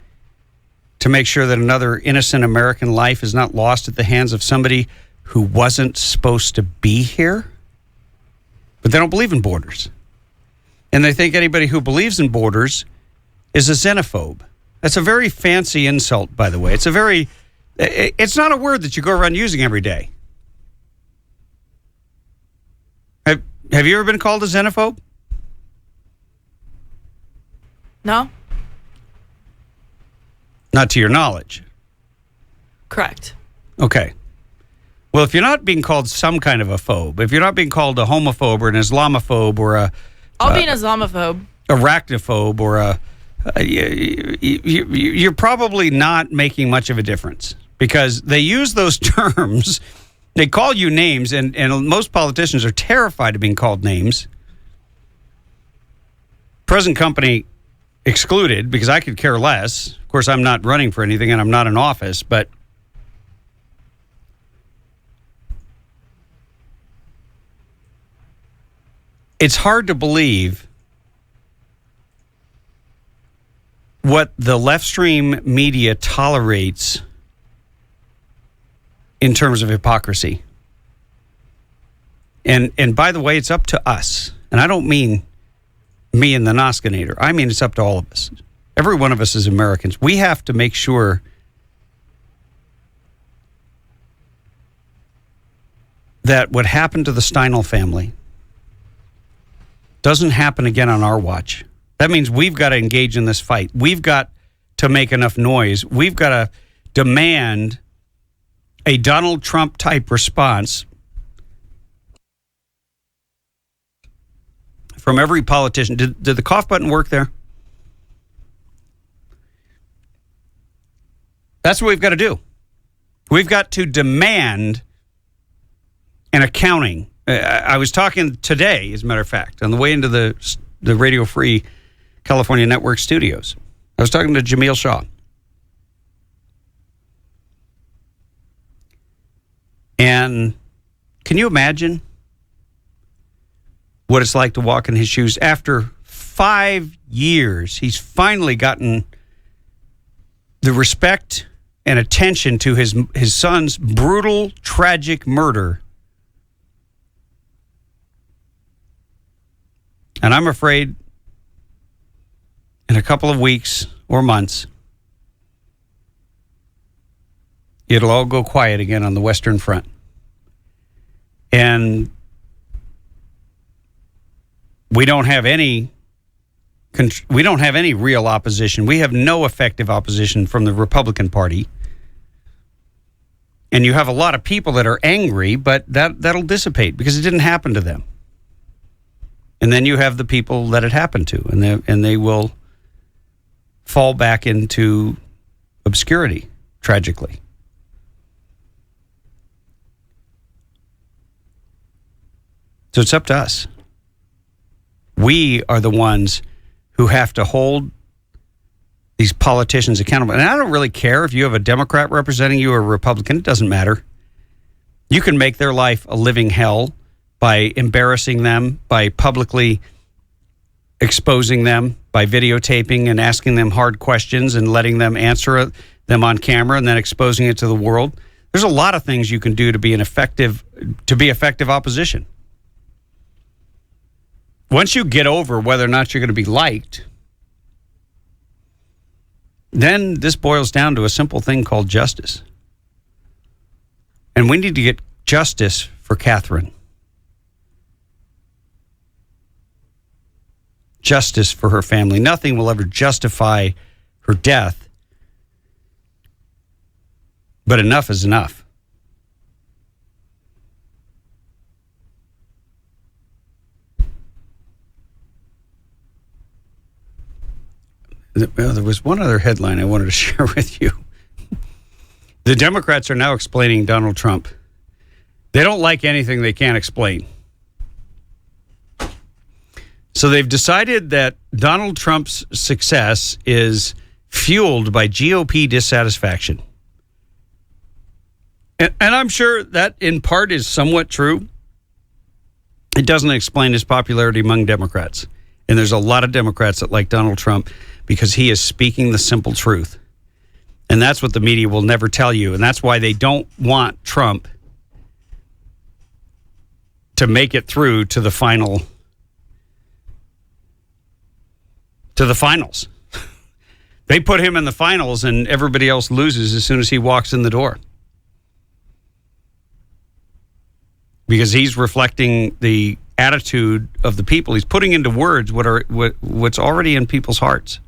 Speaker 2: to make sure that another innocent American life is not lost at the hands of somebody who wasn't supposed to be here. But they don't believe in borders. And they think anybody who believes in borders is a xenophobe. That's a very fancy insult, by the way. It's not a word that you go around using every day. Have you ever been called a xenophobe?
Speaker 11: No.
Speaker 2: Not to your knowledge.
Speaker 11: Correct.
Speaker 2: Okay. Well, if you're not being called some kind of a phobe, if you're not being called a homophobe or an Islamophobe or
Speaker 11: I'll be an Islamophobe.
Speaker 2: Arachnophobe or you're probably not making much of a difference, because they use those terms. They call you names, and most politicians are terrified of being called names. Present company excluded, because I could care less. Of course, I'm not running for anything, and I'm not in office, but it's hard to believe what the left stream media tolerates in terms of hypocrisy. And by the way, it's up to us. And I don't mean me and the Noskinator. I mean, it's up to all of us. Every one of us as Americans. We have to make sure that what happened to the Steinle family doesn't happen again on our watch. That means we've got to engage in this fight. We've got to make enough noise. We've got to demand a Donald Trump type response from every politician. Did the cough button work there? That's what we've got to do. We've got to demand an accounting. I was talking today, as a matter of fact, on the way into the Radio Free California Network studios. I was talking to Jameel Shaw. And can you imagine what it's like to walk in his shoes? After 5 years, he's finally gotten the respect and attention to his son's brutal, tragic murder. And I'm afraid in a couple of weeks or months, it'll all go quiet again on the Western Front. And we don't have any real opposition. We have no effective opposition from the Republican Party. And you have a lot of people that are angry, but that'll dissipate because it didn't happen to them. And then you have the people that it happened to, and they will fall back into obscurity, tragically. So it's up to us. We are the ones who have to hold these politicians accountable. And I don't really care if you have a Democrat representing you or a Republican. It doesn't matter. You can make their life a living hell by embarrassing them, by publicly exposing them, by videotaping and asking them hard questions and letting them answer them on camera and then exposing it to the world. There's a lot of things you can do to be effective opposition. Once you get over whether or not you're going to be liked, then this boils down to a simple thing called justice. And we need to get justice for Catherine. Justice for her family. Nothing will ever justify her death. But enough is enough. There was one other headline I wanted to share with you. The Democrats are now explaining Donald Trump. They don't like anything they can't explain. So they've decided that Donald Trump's success is fueled by GOP dissatisfaction. And I'm sure that in part is somewhat true. It doesn't explain his popularity among Democrats. And there's a lot of Democrats that like Donald Trump because he is speaking the simple truth. And that's what the media will never tell you. And that's why they don't want Trump to make it through to the finals. They put him in the finals and everybody else loses as soon as he walks in the door. Because he's reflecting the attitude of the people. He's putting into words what's already in people's hearts.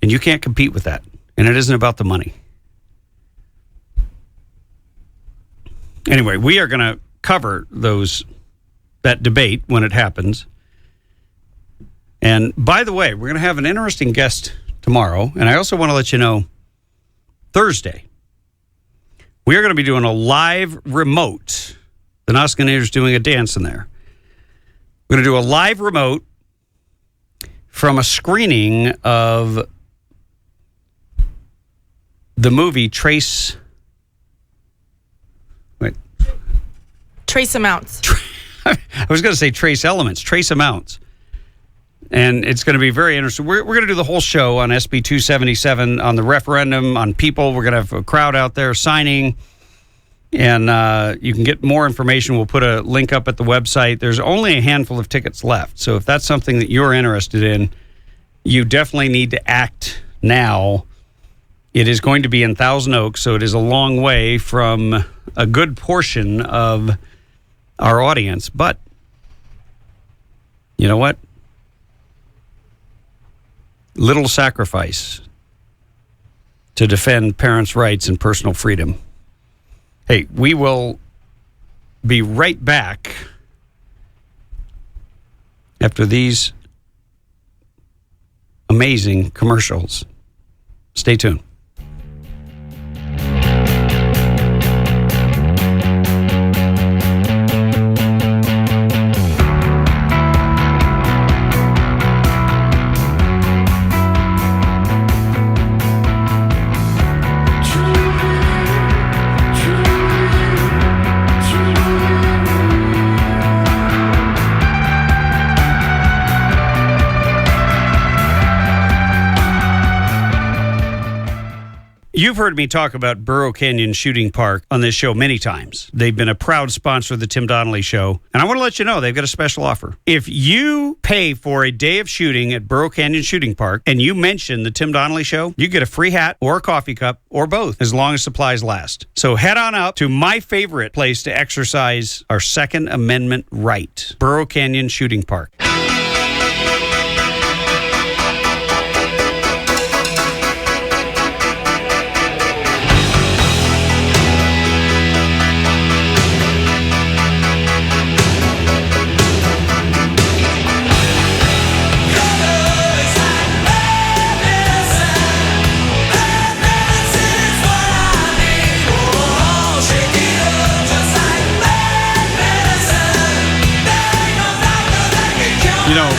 Speaker 2: And you can't compete with that. And it isn't about the money. Anyway, we are going to cover that debate when it happens. And by the way, we're going to have an interesting guest tomorrow. And I also want to let you know, Thursday, we are going to be doing a live remote. The Noskinator's doing a dance in there. We're going to do a live remote from a screening of the movie Trace
Speaker 11: Amounts.
Speaker 2: I was going to say Trace Elements, Trace Amounts. And it's going to be very interesting. We're going to do the whole show on SB 277, on the referendum, on people. We're going to have a crowd out there signing. And you can get more information. We'll put a link up at the website. There's only a handful of tickets left. So if that's something that you're interested in, you definitely need to act now. It is going to be in Thousand Oaks, so it is a long way from a good portion of our audience. But you know what? Little sacrifice to defend parents' rights and personal freedom. Hey, we will be right back after these amazing commercials. Stay tuned. You've heard me talk about Burro Canyon Shooting Park on this show many times. They've been a proud sponsor of the Tim Donnelly Show. And I want to let you know they've got a special offer. If you pay for a day of shooting at Burro Canyon Shooting Park and you mention the Tim Donnelly Show, you get a free hat or a coffee cup or both as long as supplies last. So head on up to my favorite place to exercise our Second Amendment right, Burro Canyon Shooting Park. You know,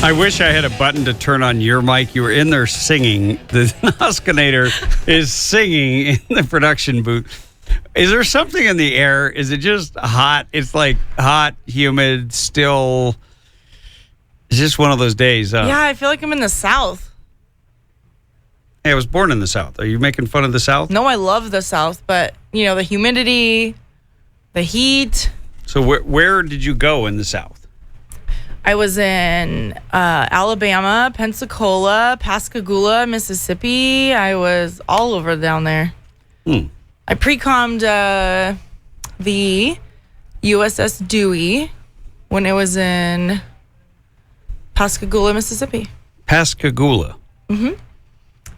Speaker 2: I wish I had a button to turn on your mic. You were in there singing. The Noskinator is singing in the production booth. Is there something in the air? Is it just hot? It's like hot, humid, still. It's just one of those days.
Speaker 11: Yeah, I feel like I'm in the South.
Speaker 2: Hey, I was born in the South. Are you making fun of the South?
Speaker 11: No, I love the South, but, you know, the humidity, the heat.
Speaker 2: So where did you go in the South?
Speaker 11: I was in Alabama, Pensacola, Pascagoula, Mississippi. I was all over down there. I pre-commed the USS Dewey when it was in Pascagoula, Mississippi.
Speaker 2: Pascagoula.
Speaker 11: Mm-hmm.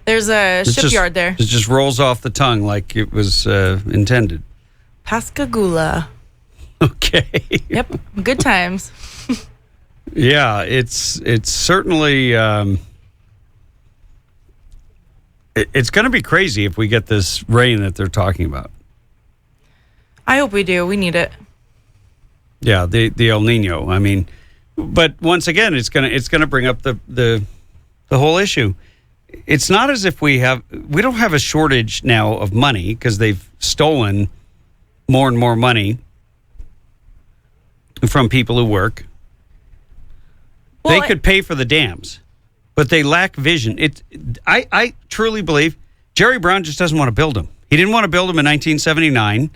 Speaker 11: There's a shipyard there.
Speaker 2: It just rolls off the tongue like it was intended.
Speaker 11: Pascagoula.
Speaker 2: Okay.
Speaker 11: Yep. Good times.
Speaker 2: Yeah, it's certainly it's going to be crazy if we get this rain that they're talking about.
Speaker 11: I hope we do. We need it.
Speaker 2: Yeah, the El Nino. I mean, but once again, it's gonna bring up the whole issue. It's not as if we don't have a shortage now of money because they've stolen more and more money from people who work. Well, they could pay for the dams, but they lack vision. I truly believe Jerry Brown just doesn't want to build them. He didn't want to build them in 1979,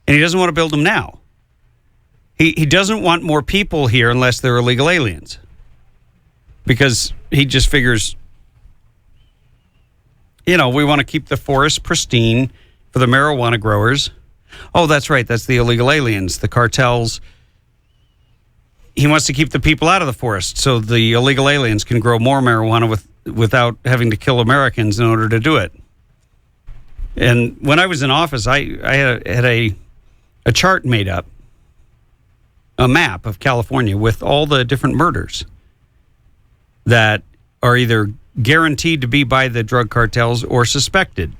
Speaker 2: and he doesn't want to build them now. He doesn't want more people here unless they're illegal aliens. Because he just figures, we want to keep the forest pristine for the marijuana growers. Oh, that's right. That's the illegal aliens, the cartels. He wants to keep the people out of the forest so the illegal aliens can grow more marijuana without having to kill Americans in order to do it. And when I was in office, I had a chart made up, a map of California with all the different murders that are either guaranteed to be by the drug cartels or suspected.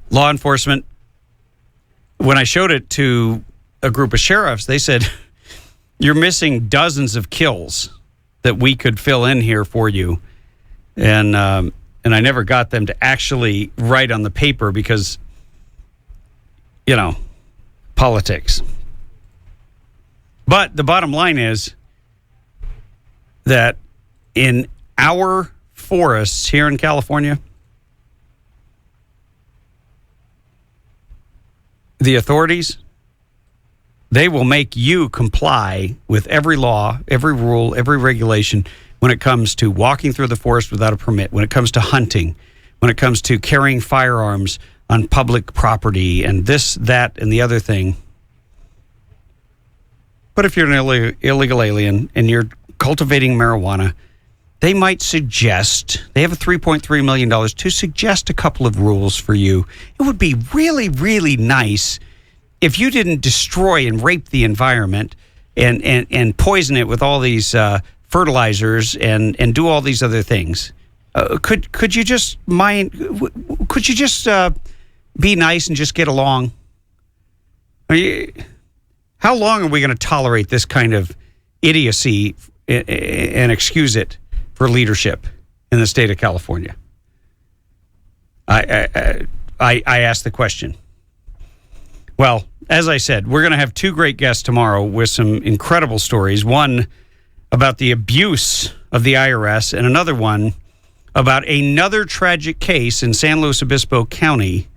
Speaker 2: Law enforcement, when I showed it to a group of sheriffs, they said, you're missing dozens of kills that we could fill in here for you. And I never got them to actually write on the paper because, politics. But the bottom line is that in our forests here in California, the authorities, they will make you comply with every law, every rule, every regulation when it comes to walking through the forest without a permit, when it comes to hunting, when it comes to carrying firearms on public property and this, that, and the other thing. But if you're an illegal alien and you're cultivating marijuana, they might suggest, they have a $3.3 million to suggest a couple of rules for you. It would be really, really nice if you didn't destroy and rape the environment and poison it with all these fertilizers and do all these other things. Could you just be nice and just get along? How long are we going to tolerate this kind of idiocy and excuse it for leadership in the state of California? I asked the question. Well, as I said, we're going to have two great guests tomorrow with some incredible stories. One about the abuse of the IRS and another one about another tragic case in San Luis Obispo County.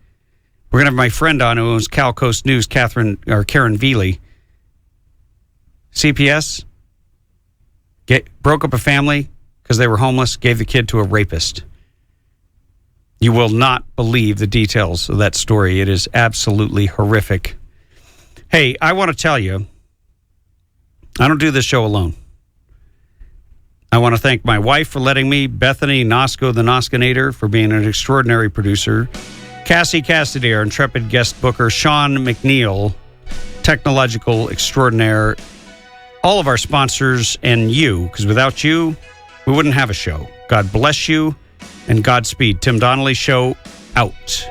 Speaker 2: We're going to have my friend on who owns Cal Coast News, Karen Veely. CPS broke up a family because they were homeless, gave the kid to a rapist. You will not believe the details of that story. It is absolutely horrific. Hey, I want to tell you, I don't do this show alone. I want to thank my wife for letting me, Bethany Nosko, the Noskinator, for being an extraordinary producer, Cassie Cassidy, our intrepid guest booker, Sean McNeil, technological extraordinaire, all of our sponsors, and you, because without you, we wouldn't have a show. God bless you, and Godspeed. Tim Donnelly Show, out.